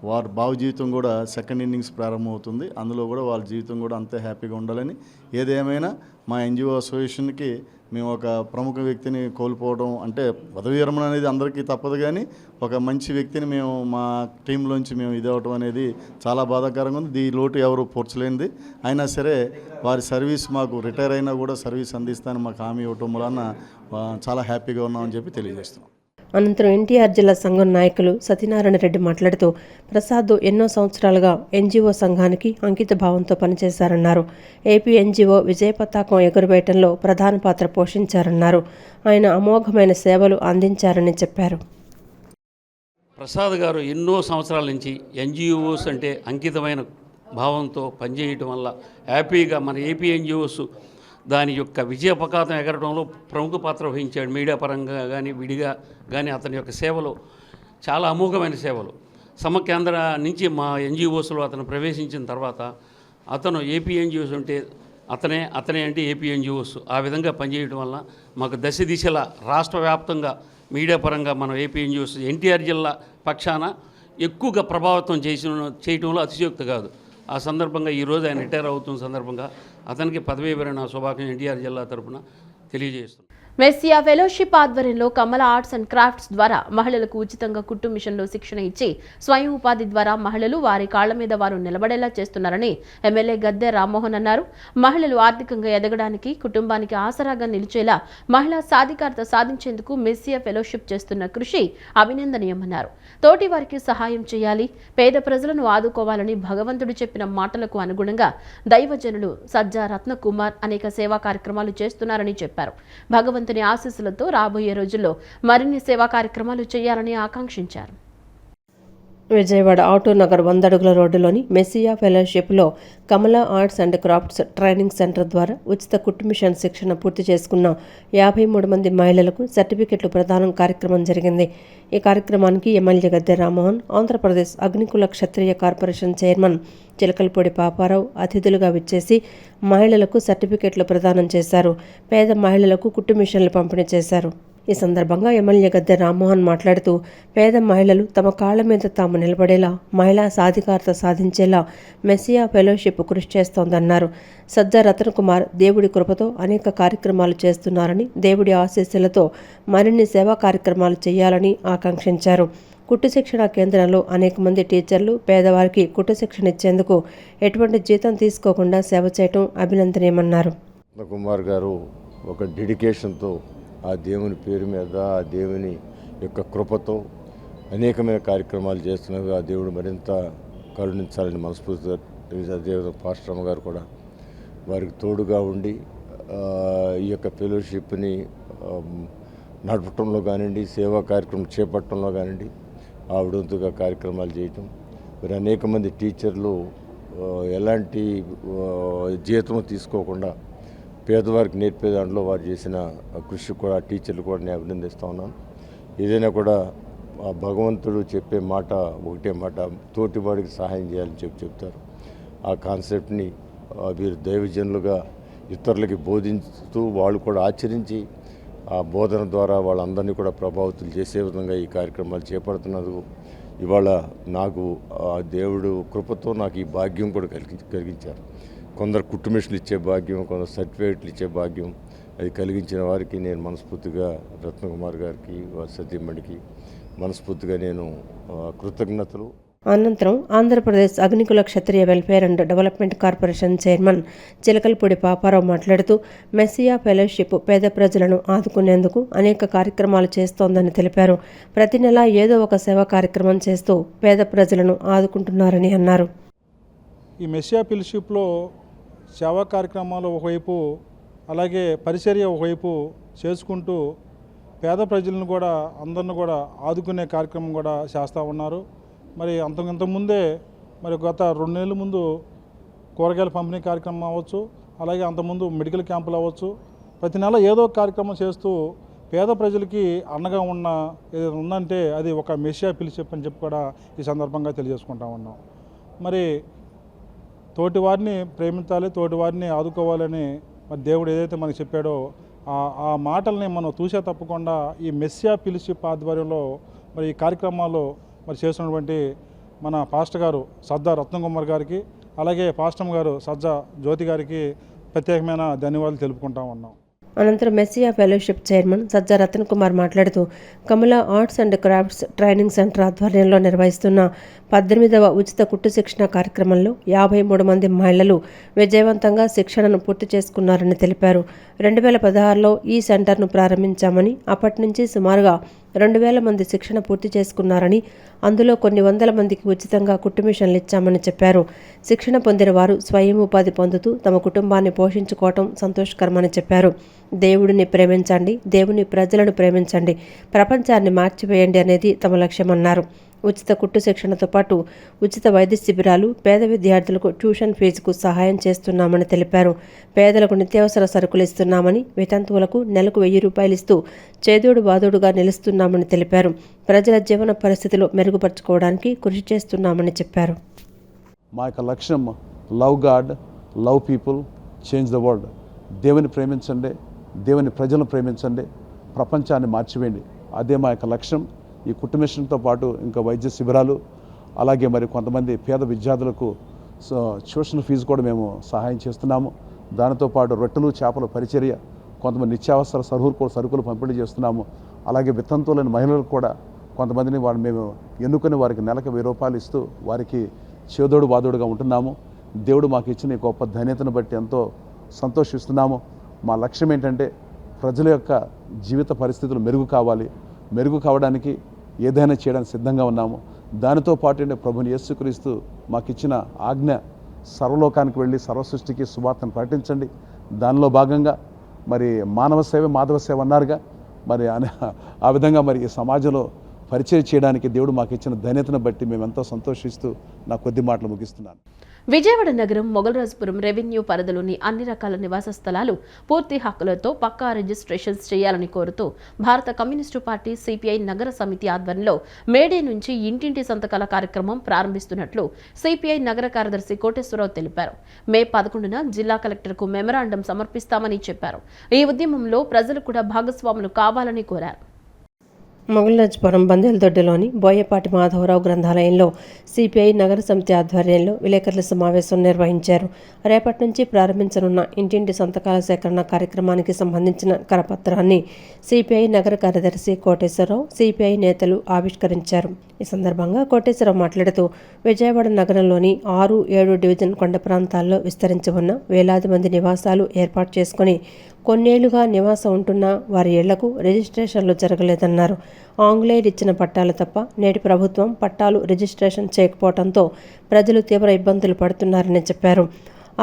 వారి భావి జీవితం కూడా సెకండ్ ఇన్నింగ్స్ ప్రారంభమవుతుంది. అందులో కూడా వాళ్ళ జీవితం కూడా అంతే హ్యాపీగా ఉండాలని, ఏదేమైనా మా ఎన్జిఓ అసోసియేషన్కి మేము ఒక ప్రముఖ వ్యక్తిని కోల్పోవడం అంటే పదవీ విరమణ అనేది అందరికీ తప్పదు, కానీ ఒక మంచి వ్యక్తిని మేము మా టీంలోంచి మేము ఇదవటం అనేది చాలా బాధాకరంగా ఉంది. ఈ లోటు ఎవరు పూడ్చలేనిది. అయినా సరే వారి సర్వీస్ మాకు రిటైర్ అయినా కూడా సర్వీస్ అందిస్తానని మాకు హామీ ఇవ్వటం వలన చాలా హ్యాపీగా ఉన్నామని చెప్పి తెలియజేస్తున్నాం. అనంతరం ఎన్టీఆర్ జిల్లా సంఘం నాయకులు సత్యనారాయణ రెడ్డి మాట్లాడుతూ ప్రసాద్ ఎన్నో సంవత్సరాలుగా ఎన్జీఓ సంఘానికి అంకిత భావంతో పనిచేశారన్నారు. ఏపీ ఎన్జీఓ విజయ పతాకం ఎగురవేయటంలో ప్రధాన పాత్ర పోషించారన్నారు. ఆయన అమోఘమైన సేవలు అందించారని చెప్పారు. ప్రసాద్ గారు ఎన్నో సంవత్సరాల నుంచి ఎన్జిఓస్ అంటే అంకితమైన భావంతో పనిచేయటం వల్ల హ్యాపీగా మన ఏపీ ఎన్జిఓస్ దాని యొక్క విజయ పతాకం ఎగరడంలో ప్రముఖ పాత్ర వహించాడు. మీడియా పరంగా కానీ విడిగా కానీ అతని యొక్క సేవలు చాలా అమోఘమైన సేవలు. సమకేంద్ర నుంచి మా ఎన్జిఓస్లో అతను ప్రవేశించిన తర్వాత అతను ఏపీ ఎన్జిఓస్ అంటే అతనే అంటే ఏపీ ఎన్జిఓస్ ఆ విధంగా పనిచేయడం వల్ల మాకు దశ దిశలా రాష్ట్ర వ్యాప్తంగా మీడియా పరంగా మనం ఏపీ ఎన్జిఓస్ ఎన్టీఆర్ జిల్లా పక్షాన ఎక్కువగా ప్రభావితం చేయడంలో అతిశయోక్తి కాదు. ఆ సందర్భంగా ఈరోజు ఆయన రిటైర్ అవుతున్న సందర్భంగా అతనికి పదవీ విరమణ శుభాకాంక్షలు ఎన్టీఆర్ జిల్లా తరఫున తెలియజేస్తున్నాం. మెస్సియా ఫెలోషిప్ ఆధ్వర్యంలో కమల ఆర్ట్స్ అండ్ క్రాఫ్ట్స్ ద్వారా మహిళలకు ఉచితంగా కుట్టు మిషన్లో శిక్షణ ఇచ్చి స్వయం ఉపాధి ద్వారా మహిళలు వారి కాళ్ల మీద వారు నిలబడేలా చేస్తున్నారని ఎమ్మెల్యే గద్దె రామ్మోహన్ అన్నారు. మహిళలు ఆర్థికంగా ఎదగడానికి, కుటుంబానికి ఆసరాగా నిలిచేలా మహిళా సాధికారత సాధించేందుకు మెస్సియా ఫెలోషిప్ చేస్తున్న కృషి అభినందనీయమన్నారు. తోటి వారికి సహాయం చేయాలి, పేద ప్రజలను ఆదుకోవాలని భగవంతుడు చెప్పిన మాటలకు అనుగుణంగా దైవజనులు సజ్జా రత్నకుమార్ అనేక సేవా కార్యక్రమాలు చేస్తున్నారని చెప్పారు. భగవంతుని ఆశీస్సులతో రాబోయే రోజుల్లో మరిన్ని సేవా కార్యక్రమాలు చేయాలని ఆకాంక్షించారు. విజయవాడ ఆటో నగర్ 100 అడుగుల రోడ్డులోని మెస్సియా ఫెలోషిప్లో Kamala arts and crafts training centre ద్వారా ఉచిత కుట్టు మిషన్ శిక్షణ పూర్తి చేసుకున్న 53 మంది మహిళలకు సర్టిఫికెట్లు ప్రదానం కార్యక్రమం జరిగింది. ఈ కార్యక్రమానికి ఎమ్మెల్యే గద్దె రామ్మోహన్, ఆంధ్రప్రదేశ్ అగ్నికుల క్షత్రియ కార్పొరేషన్ చైర్మన్ చిలకలపూడి పాపారావు అతిథులుగా విచ్చేసి మహిళలకు సర్టిఫికెట్లు ప్రదానం చేశారు. పేద మహిళలకు కుట్టు మిషన్లు పంపిణీ చేశారు. ఈ సందర్భంగా ఎమ్మెల్యే గద్దె రామ్మోహన్ మాట్లాడుతూ పేద మహిళలు తమ కాళ్ల మీద తాము నిలబడేలా, మహిళా సాధికారత సాధించేలా మెస్సియా ఫెలోషిప్ కృషి చేస్తోందన్నారు. సజ్జా రతన్ కుమార్ దేవుడి కృపతో అనేక కార్యక్రమాలు చేస్తున్నారని, దేవుడి ఆశీస్సులతో మరిన్ని సేవా కార్యక్రమాలు చేయాలని ఆకాంక్షించారు. కుట్టు శిక్షణ కేంద్రంలో అనేక మంది టీచర్లు పేదవారికి కుట్టు శిక్షణ ఇచ్చేందుకు ఎటువంటి జీతం తీసుకోకుండా సేవ చేయడం అభినందనీయమన్నారు. కుమార్ గారు ఒక డెడికేషన్తో ఆ దేవుని పేరు మీద, ఆ దేవుని యొక్క కృపతో అనేకమైన కార్యక్రమాలు చేస్తున్నారు. ఆ దేవుడు మరింత కరుణించాలని మనస్ఫూర్తిగా అదేవిధంగా పాస్టర్ గారు కూడా వారికి తోడుగా ఉండి ఈ యొక్క ఫెలోషిప్ని నడపటంలో కానివ్వండి, సేవా కార్యక్రమం చేపట్టడంలో కానివ్వండి ఆవిడంతుగా కార్యక్రమాలు చేయటం. మరి అనేక మంది టీచర్లు ఎలాంటి జీతం తీసుకోకుండా పేదవారికి నేర్పే దాంట్లో వారు చేసిన కృషి కూడా టీచర్లు కూడా నేను అభినందిస్తూ ఉన్నాను. ఏదైనా కూడా భగవంతుడు చెప్పే మాట ఒకటే మాట, తోటివాడికి సహాయం చేయాలని చెప్తారు. ఆ కాన్సెప్ట్ని వీరు దైవజనులుగా ఇతరులకి బోధించుతూ వాళ్ళు కూడా ఆచరించి ఆ బోధన ద్వారా వాళ్ళందరినీ కూడా ప్రభావితులు చేసే విధంగా ఈ కార్యక్రమాలు చేపడుతున్నందుకు ఇవాళ నాకు దేవుడు కృపతో నాకు ఈ భాగ్యం కూడా కలిగించారు. కొందరు కుట్టు మిషన్లు ఇచ్చే భాగ్యం, కొందరు సర్టిఫికేట్లు ఇచ్చే భాగ్యం అది కలిగించిన వారికి నేను మనస్ఫూర్తిగా రత్నకుమార్ గారికి, వారి సతీమణికి మనస్ఫూర్తిగా నేను కృతజ్ఞతలు. అనంతరం Andhra Pradesh Agnikula Kshatriya welfare and development corporation chairman Chilakalapudi Paparao మాట్లాడుతూ మెస్సియా ఫెలోషిప్ పేద ప్రజలను ఆదుకునేందుకు అనేక కార్యక్రమాలు చేస్తోందని తెలిపారు. ప్రతి నెల ఏదో ఒక సేవా కార్యక్రమం చేస్తూ పేద ప్రజలను ఆదుకుంటున్నారని అన్నారు. ఈ మెస్సియా ఫెలోషిప్లో సేవా కార్యక్రమాలు ఒకవైపు, అలాగే పరిచర్య ఒకవైపు చేసుకుంటూ పేద ప్రజలను కూడా అందరిని కూడా ఆదుకునే కార్యక్రమం కూడా చేస్తూ ఉన్నారు. మరి అంతకుముందే మరి గత 2 నెలల ముందు కూరగాయల పంపిణీ కార్యక్రమం అవ్వచ్చు, అలాగే అంతకుముందు మెడికల్ క్యాంపులు అవ్వచ్చు, ప్రతి నెల ఏదో కార్యక్రమం చేస్తూ పేద ప్రజలకి అండగా ఉన్న ఏదైనా ఉందంటే అది ఒక మెస్సియా ఫెలోషిప్ అని చెప్పి కూడా ఈ సందర్భంగా తెలియజేసుకుంటా ఉన్నాం. మరి తోటి వారిని ప్రేమించాలి, తోటి వారిని ఆదుకోవాలని మరి దేవుడు ఏదైతే మనకు చెప్పాడో ఆ మాటల్ని మనం తూసే తప్పకుండా ఈ మెస్సియా ఫెలోషిప్ ఆధ్వర్యంలో మరి ఈ కార్యక్రమాల్లో మరి చేస్తున్నటువంటి మన పాస్టర్ గారు సజ్జా రత్నకుమార్ గారికి, అలాగే పాస్టర్ గారు సజ్జా జ్యోతి గారికి ప్రత్యేకమైన ధన్యవాదాలు తెలుపుకుంటా ఉన్నాం. అనంతరం Messiah fellowship chairman Sajja Ratan Kumar మాట్లాడుతూ Kamala arts and crafts training centre ఆధ్వర్యంలో నిర్వహిస్తున్న 18వ ఉచిత కుట్టు శిక్షణ కార్యక్రమంలో 53 మంది మహిళలు విజయవంతంగా శిక్షణను పూర్తి చేసుకున్నారని తెలిపారు. 2016లో ఈ సెంటర్ను ప్రారంభించామని, అప్పటి నుంచి సుమారుగా 2000 మంది శిక్షణ పూర్తి చేసుకున్నారని, అందులో కొన్ని వందల మందికి ఉచితంగా కుట్టు మిషన్లు ఇచ్చామని చెప్పారు. శిక్షణ పొందిన వారు స్వయం ఉపాధి పొందుతూ తమ కుటుంబాన్ని పోషించుకోవటం సంతోషకరమని చెప్పారు. దేవుడిని ప్రేమించండి, దేవుని ప్రజలను ప్రేమించండి, ప్రపంచాన్ని మార్చివేయండి అనేది తమ లక్ష్యమన్నారు. ఉచిత కుట్టు శిక్షణతో పాటు ఉచిత వైద్య శిబిరాలు, పేద విద్యార్థులకు ట్యూషన్ ఫీజుకు సహాయం చేస్తున్నామని తెలిపారు. పేదలకు నిత్యావసర సరుకులు ఇస్తున్నామని, వితంతువులకు నెలకు 1000 రూపాయలు ఇస్తూ చేదోడు బాదోడుగా నిలుస్తున్నామని తెలిపారు. ప్రజల జీవన పరిస్థితులు మెరుగుపరచుకోవడానికి కృషి చేస్తున్నామని చెప్పారు. మా యొక్క లక్ష్యం love God, love people, change the world. దేవుని ప్రేమించండి, దేవుని ప్రజలను ప్రేమించండి, ప్రపంచాన్ని మార్చివేయండి. అదే మా యొక్క లక్ష్యం. ఈ కుట్టు మిషన్తో పాటు ఇంకా వైద్య శిబిరాలు, అలాగే మరి కొంతమంది పేద విద్యార్థులకు ట్యూషన్ ఫీజు కూడా మేము సహాయం చేస్తున్నాము. దానితో పాటు రొట్టెలు చేపల పరిచర్య, కొంతమంది నిత్యావసర సరుకులు పంపిణీ చేస్తున్నాము. అలాగే వితంతువు లేని మహిళలకు కూడా కొంతమందిని మేము ఎన్నుకొని వారికి నెలకు 1000 రూపాయలు ఇస్తూ వారికి చేదోడు వాదోడుగా ఉంటున్నాము. దేవుడు మాకు ఇచ్చిన ఈ గొప్ప ధన్యతను బట్టి ఎంతో సంతోషిస్తున్నాము. మా లక్ష్యం ఏంటంటే ప్రజల యొక్క జీవిత పరిస్థితులు మెరుగు కావడానికి ఏదైనా చేయడానికి సిద్ధంగా ఉన్నాము. దానితో పాటు ప్రభుని యేసుక్రీస్తు మాకు ఇచ్చిన ఆజ్ఞ సర్వలోకానికి వెళ్ళి సర్వసృష్టికి సువార్తను ప్రకటించండి. దానిలో భాగంగా మరి మానవ సేవ మాధవ సేవ అన్నారుగా, మరి ఆ విధంగా మరి ఈ సమాజంలో పరిచయం చేయడానికి దేవుడు మాకు ఇచ్చిన ధన్యతను బట్టి మేము ఎంతో సంతోషిస్తూ నా కొద్ది మాటలు ముగిస్తున్నాను. విజయవాడ నగరం మొగల్రాజపురం రెవెన్యూ పరిధిలోని అన్ని రకాల నివాస స్థలాలు పూర్తి హక్కులతో పక్కా రిజిస్ట్రేషన్స్ చేయాలని కోరుతూ భారత కమ్యూనిస్టు పార్టీ సిపిఐ నగర సమితి ఆధ్వర్యంలో మేడే నుంచి ఇంటింటి సంతకాల కార్యక్రమం ప్రారంభిస్తున్నట్లు సిపిఐ నగర కార్యదర్శి కోటేశ్వరరావు తెలిపారు. మే 11న జిల్లా కలెక్టర్కు మెమరాండం సమర్పిస్తామని చెప్పారు. ఈ ఉద్యమంలో ప్రజలు కూడా భాగస్వాములు కావాలని కోరారు. మొగల్రాజపురం బందేలదొడ్డిలోని బోయపాటి మాధవరావు గ్రంథాలయంలో సిపిఐ నగర సమితి ఆధ్వర్యంలో విలేకరుల సమావేశం నిర్వహించారు. రేపటి నుంచి ప్రారంభించనున్న ఇంటింటి సంతకాల సేకరణ కార్యక్రమానికి సంబంధించిన కరపత్రాన్ని సిపిఐ నగర కార్యదర్శి కోటేశ్వరరావు, సిపిఐ నేతలు ఆవిష్కరించారు. ఈ సందర్భంగా కోటేశ్వరరావు మాట్లాడుతూ విజయవాడ నగరంలోని 6, 7 డివిజన్ కొండ ప్రాంతాల్లో విస్తరించి ఉన్న వేలాది మంది నివాసాలు ఏర్పాటు చేసుకుని కొన్నేళ్లుగా నివాసం ఉంటున్న వారి ఇళ్లకు రిజిస్ట్రేషన్లు జరగలేదన్నారు. ఆంగ్లేయులు ఇచ్చిన పట్టాలు తప్ప నేటి ప్రభుత్వం పట్టాలు రిజిస్ట్రేషన్ చేయకపోవడంతో ప్రజలు తీవ్ర ఇబ్బందులు పడుతున్నారని చెప్పారు.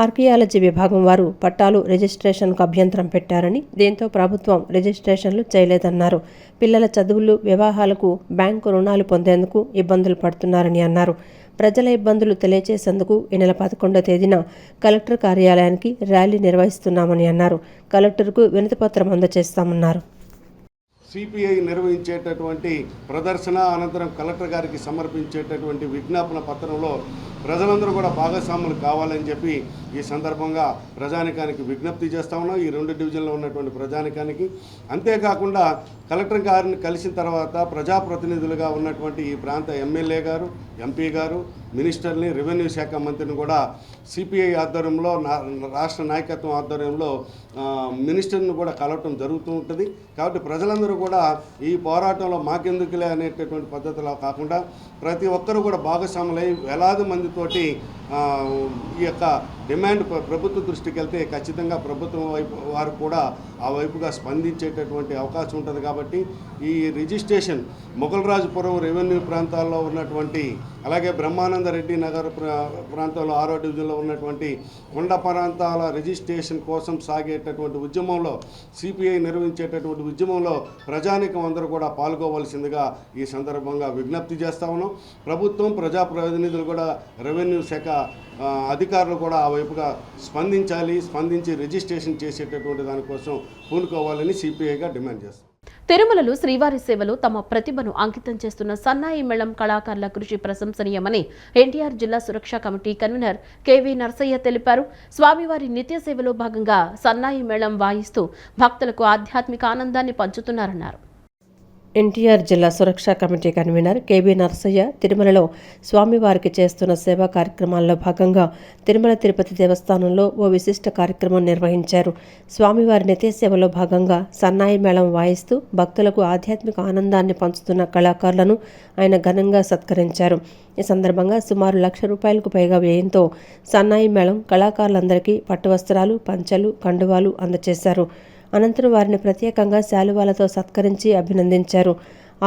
ఆర్కియాలజీ విభాగం వారు పట్టాలు రిజిస్ట్రేషన్కు అభ్యంతరం పెట్టారని, దీంతో ప్రభుత్వం రిజిస్ట్రేషన్లు చేయలేదన్నారు. పిల్లల చదువులు, వివాహాలకు బ్యాంకు రుణాలు పొందేందుకు ఇబ్బందులు పడుతున్నారని అన్నారు. ప్రజల ఇబ్బందులు తెలియజేసేందుకు ఈ నెల 11వ తేదీన కలెక్టర్ కార్యాలయానికి ర్యాలీ నిర్వహిస్తున్నామని అన్నారు. కలెక్టర్కు వినతిపత్రం అందజేస్తామన్నారు. సిపిఐ నిర్వహించేటటువంటి ప్రదర్శన అనంతరం కలెక్టర్ గారికి సమర్పించేటటువంటి విజ్ఞాపన పత్రంలో ప్రజలందరూ కూడా భాగస్వాములు కావాలని చెప్పి ఈ సందర్భంగా ప్రజానికానికి విజ్ఞప్తి చేస్తా ఉన్నాం. ఈ 2 డివిజన్లో ఉన్నటువంటి ప్రజానికానికి, అంతేకాకుండా కలెక్టర్ గారిని కలిసిన తర్వాత ప్రజాప్రతినిధులుగా ఉన్నటువంటి ఈ ప్రాంత ఎమ్మెల్యే గారు, ఎంపీ గారు, మినిస్టర్ని, రెవెన్యూ శాఖ మంత్రిని కూడా సిపిఐ ఆధ్వర్యంలో, రాష్ట్ర నాయకత్వం ఆధ్వర్యంలో మినిస్టర్ని కూడా కలవటం జరుగుతూ ఉంటుంది. కాబట్టి ప్రజలందరూ కూడా ఈ పోరాటంలో మాకెందుకులే అనేటటువంటి పద్ధతిలో కాకుండా ప్రతి ఒక్కరూ కూడా భాగస్వాములై వేలాది మందితోటి ఈ యొక్క డిమాండ్ ప్రభుత్వ దృష్టికి వెళ్తే ఖచ్చితంగా ప్రభుత్వం వైపు వారు కూడా ఆ వైపుగా స్పందించేటటువంటి అవకాశం ఉంటుంది. కాబట్టి ఈ రిజిస్ట్రేషన్ మొగల్రాజపురం రెవెన్యూ ప్రాంతాల్లో ఉన్నటువంటి, అలాగే బ్రహ్మానందరెడ్డి నగర్ ప్రాంతంలో 6వ డివిజన్లో ఉన్నటువంటి కొండ ప్రాంతాల రిజిస్ట్రేషన్ కోసం సాగేటటువంటి ఉద్యమంలో, సిపిఐ నిర్వహించేటటువంటి ఉద్యమంలో ప్రజానికం అందరూ కూడా పాల్గొవలసిందిగా ఈ సందర్భంగా విజ్ఞప్తి చేస్తా ఉన్నాం. ప్రభుత్వం, ప్రజాప్రతినిధులు కూడా, రెవెన్యూ శాఖ అధికారులు కూడా ఆ వైపుగా స్పందించి రిజిస్ట్రేషన్ చేసేటటువంటి దానికోసం పూనుకోవాలని సిపిఐగా డిమాండ్ చేస్తాం. తిరుమలలో శ్రీవారి సేవలో తమ ప్రతిభను అంకితం చేస్తున్న సన్నాయి మేళం కళాకారుల కృషి ప్రశంసనీయమని ఎన్టీఆర్ జిల్లా సురక్షా కమిటీ కన్వీనర్ కెవి నరసయ్య తెలిపారు. స్వామివారి నిత్య సేవలో భాగంగా సన్నాయి మేళం వాయిస్తూ భక్తులకు ఆధ్యాత్మిక ఆనందాన్ని పంచుతున్నారన్నారు. ఎన్టీఆర్ జిల్లా సురక్షా కమిటీ కన్వీనర్ కేబీ నరసయ్య తిరుమలలో స్వామివారికి చేస్తున్న సేవా కార్యక్రమాల్లో భాగంగా తిరుమల తిరుపతి దేవస్థానంలో ఓ విశిష్ట కార్యక్రమం నిర్వహించారు. స్వామివారి నిత్య సేవలో భాగంగా సన్నాయి మేళం వాయిస్తూ భక్తులకు ఆధ్యాత్మిక ఆనందాన్ని పంచుతున్న కళాకారులను ఆయన ఘనంగా సత్కరించారు. ఈ సందర్భంగా సుమారు ₹1,00,000కు పైగా వ్యయంతో సన్నాయి మేళం కళాకారులందరికీ పట్టు వస్త్రాలు, పంచెలు, కండువాలు అందజేశారు. అనంతరం వారిని ప్రత్యేకంగా శాలువాలతో సత్కరించి అభినందించారు.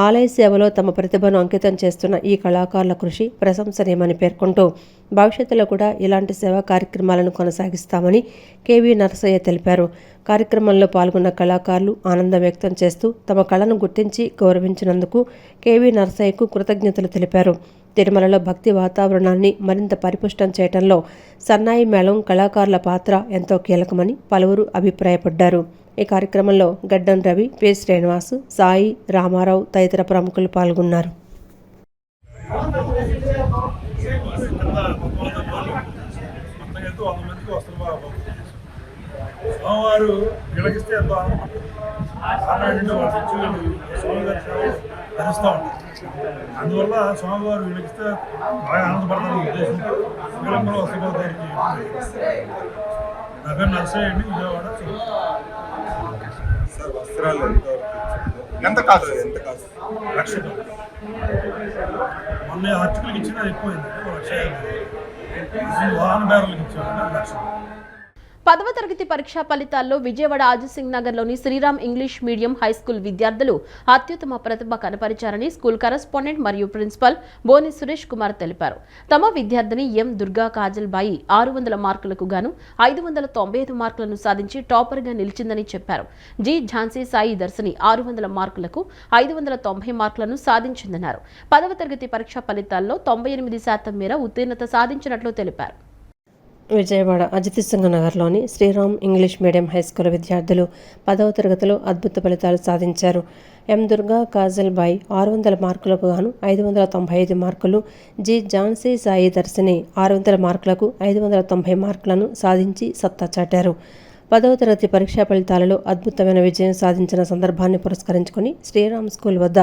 ఆలయ సేవలో తమ ప్రతిభను అంకితం చేస్తున్న ఈ కళాకారుల కృషి ప్రశంసనీయమని పేర్కొంటూ భవిష్యత్తులో కూడా ఇలాంటి సేవా కార్యక్రమాలను కొనసాగిస్తామని కేవీ నరసయ్య తెలిపారు. కార్యక్రమంలో పాల్గొన్న కళాకారులు ఆనందం వ్యక్తం చేస్తూ తమ కళను గుర్తించి గౌరవించినందుకు కేవీ నరసయ్యకు కృతజ్ఞతలు తెలిపారు. తిరుమలలో భక్తి వాతావరణాన్ని మరింత పరిపుష్టం చేయడంలో సన్నాయి మేళం కళాకారుల పాత్ర ఎంతో కీలకమని పలువురు అభిప్రాయపడ్డారు. ఈ కార్యక్రమంలో గడ్డం రవి, పి శ్రీనివాసు, సాయి, రామారావు తదితర ప్రముఖులు పాల్గొన్నారు. స్వామివారు వెలిగిస్తే ఎంతో ధరిస్తూ ఉంటారు. అందువల్ల స్వామివారు వెలిగిస్తే బాగా ఆనందపడతారు ఉద్దేశంతో విలంబలో వస్తువులకి నగర్ నర్సరీ అండి విజయవాడ. ఎకరాలు ఎంత కాస్ట్? లక్ష మొన్న ఆర్టికల్కి ఇచ్చినా ఎక్కువైంది, లక్ష వాహన బేరాలకు ఇచ్చారు లక్ష. 10వ తరగతి పరీక్షా ఫలితాల్లో విజయవాడ ఆజసింగ్ నగర్లోని శ్రీరామ్ ఇంగ్లీష్ మీడియం హైస్కూల్ విద్యార్థులు అత్యుత్తమ ప్రతిభ కనపరిచారని స్కూల్ కరెస్పాండెంట్ మరియు ప్రిన్సిపల్ బోని సురేష్ కుమార్ తెలిపారు. తమ విద్యార్థిని ఎం దుర్గా కాజల్ బాయి 600 మార్కులకు గాను 595 మార్కులను సాధించి టాపర్గా నిలిచిందని చెప్పారు. జి ఝాన్సీ సాయి దర్శిని 600 మార్కులకు 590 మార్కులను సాధించిందన్నారు. 10వ తరగతి పరీక్షా ఫలితాల్లో 98% మేర ఉత్తీర్ణత సాధించినట్లు తెలిపారు. విజయవాడ అజిత్ సింగ్ నగర్లోని శ్రీరామ్ ఇంగ్లీష్ మీడియం హైస్కూల్ విద్యార్థులు 10వ తరగతిలో అద్భుత ఫలితాలు సాధించారు. ఎం దుర్గా కాజల్ బాయ్ 600 మార్కులకు గాను 595 మార్కులు, జి ఝాన్సీ సాయి దర్శిని 600 మార్కులకు 590 మార్కులను సాధించి సత్తా చాటారు. 10వ తరగతి పరీక్షా ఫలితాలలో అద్భుతమైన విజయం సాధించిన సందర్భాన్ని పురస్కరించుకుని శ్రీరామ్ స్కూల్ వద్ద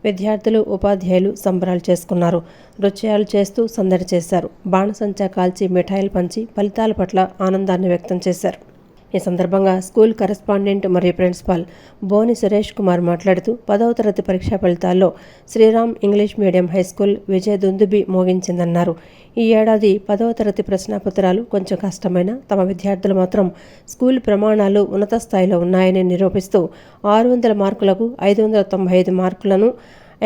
విద్యార్థులు ఉపాధ్యాయులు సంబరాలు చేసుకున్నారు. నృత్యాలు చేస్తూ సందడి చేశారు. బాణసంచా కాల్చి మిఠాయిలు పంచి ఫలితాల పట్ల ఆనందాన్ని వ్యక్తం చేశారు. ఈ సందర్భంగా స్కూల్ కరెస్పాండెంట్ మరియు ప్రిన్సిపాల్ బోని సురేష్ కుమార్ మాట్లాడుతూ 10వ తరగతి పరీక్షా ఫలితాల్లో శ్రీరామ్ ఇంగ్లీష్ మీడియం హైస్కూల్ విజయ దుందుబి మోగించిందన్నారు. ఈ ఏడాది 10వ తరగతి ప్రశ్నాపత్రాలు కొంచెం కష్టమైన తమ విద్యార్థులు మాత్రం స్కూల్ ప్రమాణాలు ఉన్నత స్థాయిలో ఉన్నాయని నిరూపిస్తూ 600 మార్కులకు 595 మార్కులను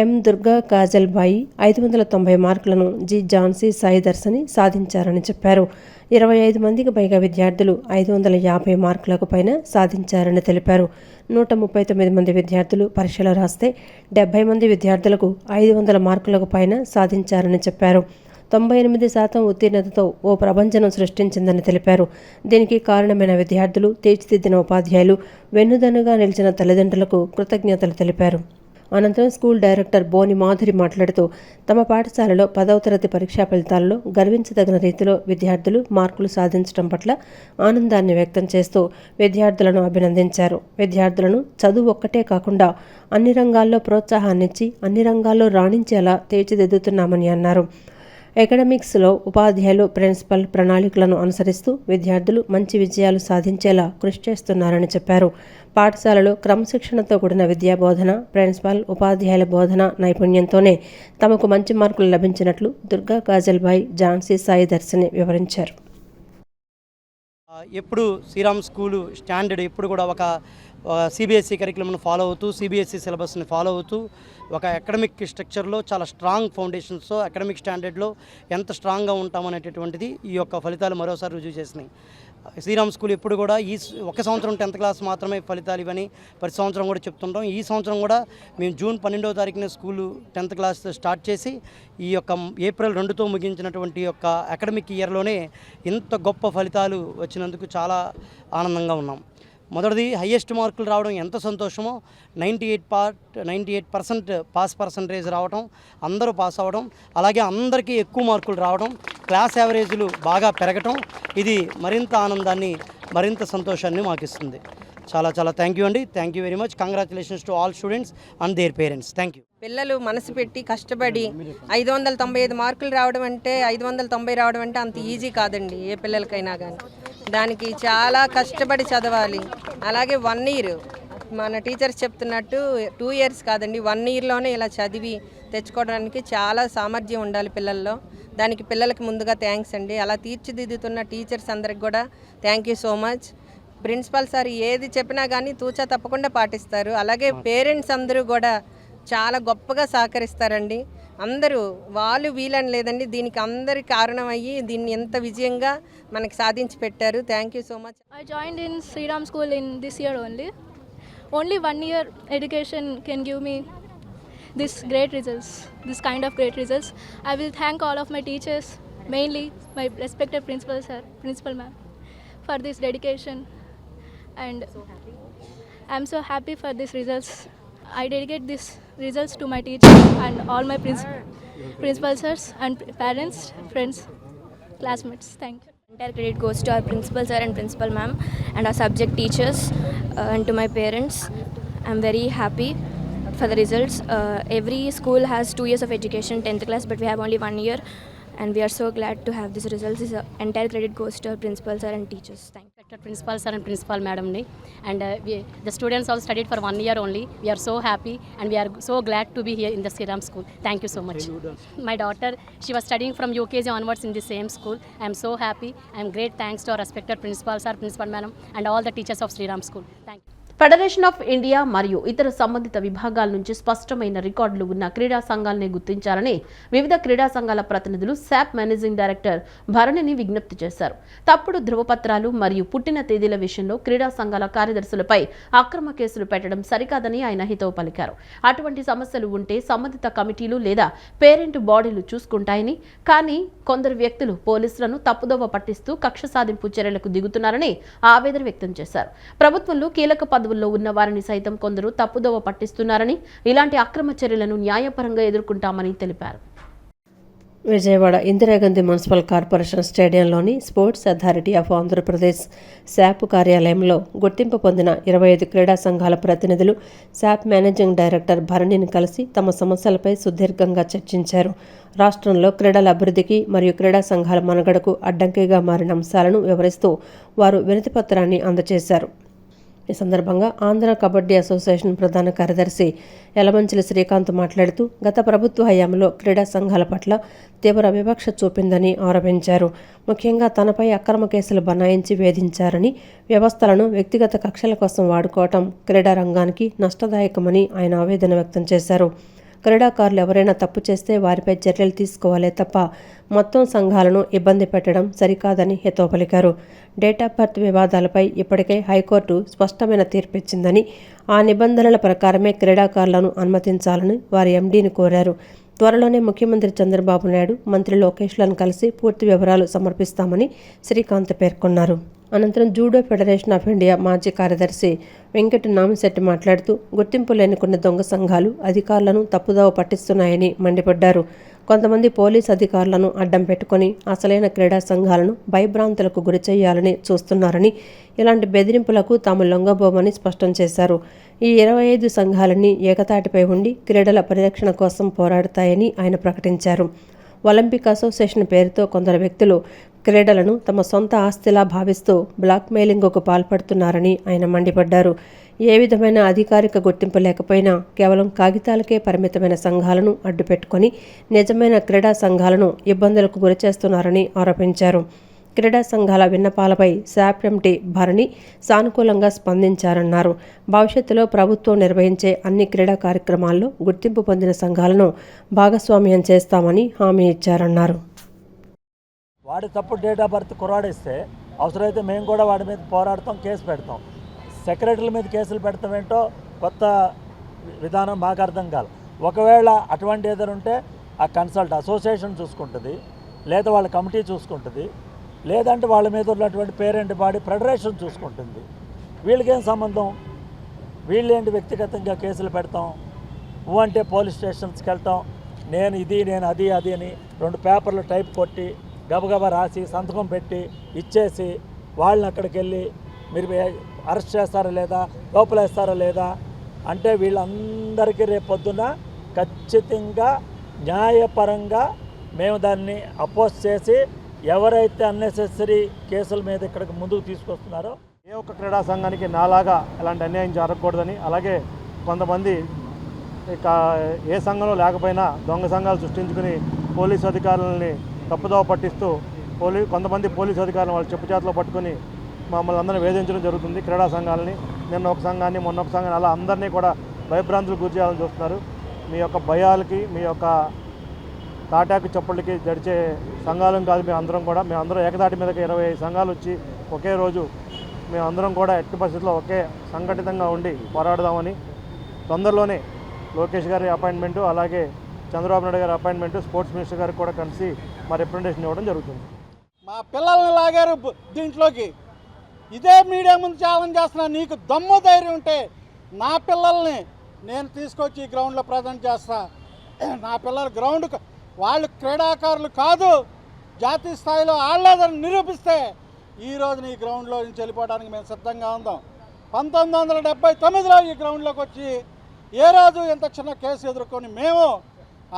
ఎం దుర్గా కాజల్ బాయి, 590 మార్కులను జి ఝాన్సీ సాయి దర్శిని సాధించారని చెప్పారు. 25 మందికి పైగా విద్యార్థులు 550 మార్కులకు పైన సాధించారని తెలిపారు. 139 మంది విద్యార్థులు పరీక్షలు రాస్తే 70 మంది విద్యార్థులకు 500 మార్కులకు పైన సాధించారని చెప్పారు. 98% ఉత్తీర్ణతతో ఓ ప్రపంచం సృష్టించిందని తెలిపారు. దీనికి కారణమైన విద్యార్థులు, తీర్చిదిద్దిన ఉపాధ్యాయులు, వెన్నుదన్నుగా నిలిచిన తల్లిదండ్రులకు కృతజ్ఞతలు తెలిపారు. అనంతరం స్కూల్ డైరెక్టర్ బోని మాధురి మాట్లాడుతూ తమ పాఠశాలలో 10వ తరగతి పరీక్షా ఫలితాల్లో గర్వించదగిన రీతిలో విద్యార్థులు మార్కులు సాధించడం పట్ల ఆనందాన్ని వ్యక్తం చేస్తూ విద్యార్థులను అభినందించారు. విద్యార్థులను చదువు ఒక్కటే కాకుండా అన్ని రంగాల్లో ప్రోత్సాహాన్నిచ్చి అన్ని రంగాల్లో రాణించేలా తీర్చిదిద్దుతున్నామని అన్నారు. అకాడమిక్స్లో ఉపాధ్యాయులు, ప్రిన్సిపల్ ప్రణాళికలను అనుసరిస్తూ విద్యార్థులు మంచి విజయాలు సాధించేలా కృషి చేస్తున్నారని చెప్పారు. పాఠశాలలో క్రమశిక్షణతో కూడిన విద్యాబోధన, ప్రిన్సిపల్, ఉపాధ్యాయుల బోధన నైపుణ్యంతోనే తమకు మంచి మార్కులు లభించినట్లు దుర్గా కాజల్బాయ్, ఝాన్సీ సాయి దర్శిని వివరించారు. ఎప్పుడు శ్రీరామ్ స్కూలు స్టాండర్డ్ ఎప్పుడు కూడా ఒక సిబిఎస్ఈ కరికులంను ఫాలో అవుతూ, సిబిఎస్ఈ సిలబస్ని ఫాలో అవుతూ ఒక అకాడమిక్ స్ట్రక్చర్లో చాలా స్ట్రాంగ్ ఫౌండేషన్స్తో అకాడమిక్ స్టాండర్డ్లో ఎంత స్ట్రాంగ్గా ఉంటామనేటటువంటిది ఈ యొక్క ఫలితాలు మరోసారి రుజువు చేసినాయి. శ్రీరామ్ స్కూల్ ఎప్పుడు కూడా ఈ ఒక సంవత్సరం 10th క్లాస్ మాత్రమే ఫలితాలు ఇవని ప్రతి సంవత్సరం కూడా చెప్తుంటాం. ఈ సంవత్సరం కూడా మేము జూన్ 12వ తారీఖున స్కూలు 10th క్లాస్ స్టార్ట్ చేసి ఈ యొక్క ఏప్రిల్ 2తో ముగించినటువంటి యొక్క అకాడమిక్ ఇయర్లోనే ఇంత గొప్ప ఫలితాలు వచ్చినందుకు చాలా ఆనందంగా ఉన్నాం. మొదటిది హయ్యెస్ట్ మార్కులు రావడం ఎంత సంతోషమో, 98% పాస్ పర్సంటేజ్ రావడం, అందరూ పాస్ అవ్వడం, అలాగే అందరికీ ఎక్కువ మార్కులు రావడం, క్లాస్ యావరేజ్లు బాగా పెరగటం, ఇది మరింత ఆనందాన్ని, మరింత సంతోషాన్ని మాకు ఇస్తుంది. చాలా చాలా థ్యాంక్ యూ అండి. Thank you very much. Congratulations to all students and their parents. Thank you. పిల్లలు మనసు పెట్టి కష్టపడి 595 మార్కులు రావడం అంటే 590 రావడం అంటే అంత ఈజీ కాదండి ఏ పిల్లలకైనా కానీ. దానికి చాలా కష్టపడి చదవాలి. అలాగే 1 year మన టీచర్స్ చెప్తున్నట్టు 2 years కాదండి, 1 yearలోనే ఇలా చదివి తెచ్చుకోవడానికి చాలా సామర్థ్యం ఉండాలి పిల్లల్లో. దానికి పిల్లలకి ముందుగా థ్యాంక్స్ అండి. అలా తీర్చిదిద్దుతున్న టీచర్స్ అందరికి కూడా thank you so much. Principal sir ఏది చెప్పినా కానీ తూచా తప్పకుండా పాటిస్తారు. అలాగే పేరెంట్స్ అందరూ కూడా చాలా గొప్పగా సహకరిస్తారండి. అందరూ వాళ్ళు వీలని లేదండి, దీనికి అందరి కారణం అయ్యి దీన్ని ఎంత విజయంగా మనకి సాధించి పెట్టారు. Thank you so much. I joined in Sriram School in this year only. Only 1 year education can give me this great results, this kind of great results. I will thank all of my teachers, mainly my respected principal sir, principal ma'am, for this dedication. And I'm so happy for these results. I dedicate these results to my teachers and all my principal sirs and parents, friends, classmates. Thank you. Entire credit goes to our principal sir and principal ma'am and our subject teachers and to my parents. I'm very happy for the results. Every school has 2 years of education, 10th class, but we have only 1 year, and we are so glad to have these results. This entire credit goes to our principal sir and teachers. Thank you. Principal sir and principal madam ni, and the students all studied for 1 year only. We are so happy and we are so glad to be here in the Sri Ram school. Thank you so much. My daughter, she was studying from UKG onwards in the same school. I am so happy. I am great thanks to our respected principal sir, principal madam and all the teachers of Sri Ram school. Thank you. Federation of India మరియు ఇతర సంబంధిత విభాగాల నుంచి స్పష్టమైన రికార్డులు ఉన్న క్రీడా సంఘాలని గుర్తించాలని వివిధ క్రీడా సంఘాల ప్రతినిధులు శాప్ మేనేజింగ్ డైరెక్టర్ భరణిని విజ్ఞప్తి చేశారు. తప్పుడు ధృవపత్రాలు మరియు పుట్టిన తేదీల విషయంలో క్రీడా సంఘాల కార్యదర్శులపై అక్రమ కేసులు పెట్టడం సరికాదని ఆయన హితవు పలికారు. అటువంటి సమస్యలు ఉంటే సంబంధిత కమిటీలు లేదా పేరెంట్ బాడీలు చూసుకుంటాయని, కానీ కొందరు వ్యక్తులు పోలీసులను తప్పుదోవ పట్టిస్తూ కక్ష సాధింపు చర్యలకు దిగుతున్నారని ఆవేదన వ్యక్తం చేశారు. ప్రభుత్వంలో కీలక పదవుల్లో ఉన్న వారిని సైతం కొందరు తప్పుదోవ పట్టిస్తున్నారని, ఇలాంటి అక్రమ చర్యలను న్యాయపరంగా ఎదుర్కొంటామని తెలిపారు. విజయవాడ ఇందిరాగాంధీ మున్సిపల్ కార్పొరేషన్ స్టేడియంలోని sports authority of Andhra Pradesh SAAP కార్యాలయంలో గుర్తింపు పొందిన 25 క్రీడా సంఘాల ప్రతినిధులు శాప్ మేనేజింగ్ డైరెక్టర్ భరణిని కలిసి తమ సమస్యలపై సుదీర్ఘంగా చర్చించారు. రాష్ట్రంలో క్రీడల అభివృద్ధికి మరియు క్రీడా సంఘాల మనుగడకు అడ్డంకిగా మారిన అంశాలను వివరిస్తూ వారు వినతిపత్రాన్ని అందజేశారు. ఈ సందర్భంగా ఆంధ్ర కబడ్డీ అసోసియేషన్ ప్రధాన కార్యదర్శి యలమంచిలి శ్రీకాంత్ మాట్లాడుతూ గత ప్రభుత్వ హయాంలో క్రీడా సంఘాల పట్ల తీవ్ర వివక్ష చూపిందని ఆరోపించారు. ముఖ్యంగా తనపై అక్రమ కేసులు బనాయించి వేధించారని, వ్యవస్థలను వ్యక్తిగత కక్షల కోసం వాడుకోవటం క్రీడా రంగానికి నష్టదాయకమని ఆయన ఆవేదన వ్యక్తం చేశారు. క్రీడాకారులు ఎవరైనా తప్పు చేస్తే వారిపై చర్యలు తీసుకోవాలే తప్ప మొత్తం సంఘాలను ఇబ్బంది పెట్టడం సరికాదని హితవు పలికారు. డేట్ ఆఫ్ బర్త్ వివాదాలపై ఇప్పటికే హైకోర్టు స్పష్టమైన తీర్పిచ్చిందని, ఆ నిబంధనల ప్రకారమే క్రీడాకారులను అనుమతించాలని వారి ఎండీని కోరారు. త్వరలోనే ముఖ్యమంత్రి చంద్రబాబు నాయుడు, మంత్రి లోకేష్లను కలిసి పూర్తి వివరాలు సమర్పిస్తామని శ్రీకాంత్ పేర్కొన్నారు. అనంతరం జూడో ఫెడరేషన్ ఆఫ్ ఇండియా మాజీ కార్యదర్శి వెంకట నామిశెట్టి మాట్లాడుతూ గుర్తింపు లేని కొన్ని దొంగ సంఘాలు అధికారులను తప్పుదోవ పట్టిస్తున్నాయని మండిపడ్డారు. కొంతమంది పోలీసు అధికారులను అడ్డం పెట్టుకుని అసలైన క్రీడా సంఘాలను భయభ్రాంతులకు గురి చేయాలని చూస్తున్నారని, ఇలాంటి బెదిరింపులకు తాము లొంగబోమని స్పష్టం చేశారు. ఈ 25 సంఘాలన్నీ ఏకతాటిపై ఉండి క్రీడల పరిరక్షణ కోసం పోరాడతాయని ఆయన ప్రకటించారు. ఒలింపిక్ అసోసియేషన్ పేరుతో కొందరు వ్యక్తులు క్రీడలను తమ సొంత ఆస్తిలా భావిస్తూ బ్లాక్మెయిలింగ్కు పాల్పడుతున్నారని ఆయన మండిపడ్డారు. ఏ విధమైన అధికారిక గుర్తింపు లేకపోయినా కేవలం కాగితాలకే పరిమితమైన సంఘాలను అడ్డుపెట్టుకొని నిజమైన క్రీడా సంఘాలను ఇబ్బందులకు గురిచేస్తున్నారని ఆరోపించారు. క్రీడా సంఘాల విన్నపాలపై శాప్ ఎంటీ భరణి సానుకూలంగా స్పందించారన్నారు. భవిష్యత్తులో ప్రభుత్వం నిర్వహించే అన్ని క్రీడా కార్యక్రమాల్లో గుర్తింపు పొందిన సంఘాలను భాగస్వామ్యం చేస్తామని హామీ ఇచ్చారన్నారు. వాడి తప్పు డేట్ ఆఫ్ బర్త్ కురాడిస్తే అవసరమైతే మేము కూడా వాడి మీద పోరాడతాం, కేసు పెడతాం. సెక్రటరీల మీద కేసులు పెడతాం ఏంటో కొత్త విధానం మాకు అర్థం కాదు. ఒకవేళ అటువంటి ఏదైనా ఉంటే ఆ కన్సల్ట్ అసోసియేషన్ చూసుకుంటుంది, లేదా వాళ్ళ కమిటీ చూసుకుంటుంది, లేదంటే వాళ్ళ మీద ఉన్నటువంటి పేరెంట్ బాడీ ఫెడరేషన్ చూసుకుంటుంది. వీళ్ళకేం సంబంధం? వీళ్ళేంటి వ్యక్తిగతంగా కేసులు పెడతాం, అంటే పోలీస్ స్టేషన్స్కి వెళ్తాం, నేను ఇది నేను అది అది అని 2 పేపర్లు టైప్ కొట్టి గబగబా రాసి సంతకం పెట్టి ఇచ్చేసి వాళ్ళని అక్కడికి వెళ్ళి మీరు అరెస్ట్ చేస్తారా లేదా, లోపలేస్తారా లేదా అంటే వీళ్ళందరికీ రేపు పొద్దున ఖచ్చితంగా న్యాయపరంగా మేము దాన్ని అపోజ్ చేసి ఎవరైతే అన్నెసెసరీ కేసుల మీద ఇక్కడికి ముందుకు తీసుకొస్తున్నారో ఏ ఒక్క క్రీడా సంఘానికి నాలాగా ఎలాంటి అన్యాయం జరగకూడదని, అలాగే కొంతమంది ఇక ఏ సంఘంలో లేకపోయినా దొంగ సంఘాలు సృష్టించుకుని పోలీసు అధికారులని తప్పుదోవ పట్టిస్తూ కొంతమంది పోలీసు అధికారులను వాళ్ళు చెప్పు చేతిలో పట్టుకుని మమ్మల్ని అందరినీ వేధించడం జరుగుతుంది. క్రీడా సంఘాలని నిన్న ఒక సంఘాన్ని మొన్న ఒక సంఘాన్ని అలా అందరినీ కూడా భయభ్రాంతులు గురి చేయాలని చూస్తున్నారు. మీ యొక్క భయాలకి మీ యొక్క తాటాకు చప్పుళ్ళకి జడిచే సంఘాలం కాదు. మేమందరం ఏకదాటి మీదకి 25 సంఘాలు వచ్చి ఒకే రోజు మేమందరం కూడా ఎట్టి పరిస్థితుల్లో ఒకే సంఘటితంగా ఉండి పోరాడదామని, తొందరలోనే లోకేష్ గారి అపాయింట్మెంటు అలాగే చంద్రబాబు నాయుడు గారి అపాయింట్మెంటు స్పోర్ట్స్ మినిస్టర్ గారికి కూడా కలిసి మా రిప్రజెంటేషన్ ఇవ్వడం జరుగుతుంది. మా పిల్లల్ని లాగారు దీంట్లోకి. ఇదే మీడియా ముందు ఛాలెంజ్ చేస్తున్నా, నీకు దమ్ము ధైర్యం ఉంటే నా పిల్లల్ని నేను తీసుకొచ్చి గ్రౌండ్లో ప్రజెంట్ చేస్తా. నా పిల్లలు గ్రౌండ్కు వాళ్ళు క్రీడాకారులు కాదు, జాతీయ స్థాయిలో ఆడలేదని నిరూపిస్తే ఈరోజు నీ గ్రౌండ్లో నుంచి వెళ్ళిపోవడానికి మేము సిద్ధంగా ఉందాం. 1979లో ఈ గ్రౌండ్లోకి వచ్చి ఏ రోజు ఇంత చిన్న కేసు ఎదుర్కొని మేము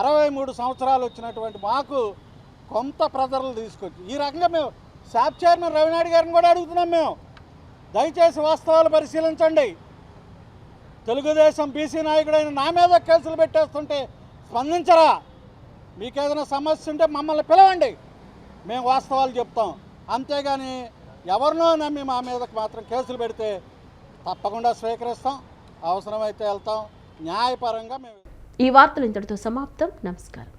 63 సంవత్సరాలు వచ్చినటువంటి మాకు కొంత ప్రెజర్లు తీసుకొచ్చి ఈ రకంగా మేము శాప్ చైర్మన్ రవినాయుడు గారిని కూడా అడుగుతున్నాం. మేము దయచేసి వాస్తవాలు పరిశీలించండి. తెలుగుదేశం బీసీ నాయకుడైన నా మీద కేసులు పెట్టేస్తుంటే స్పందించరా? మీకేదైనా సమస్య ఉంటే మమ్మల్ని పిలవండి, మేము వాస్తవాలు చెప్తాం. అంతేగాని ఎవరినో నమ్మి మా మీదకి మాత్రం కేసులు పెడితే తప్పకుండా స్వీకరిస్తాం, అవసరమైతే వెళ్తాం, న్యాయపరంగా మేము. ఈ వార్తలు ఇంతటితో సమాప్తం. నమస్కారం.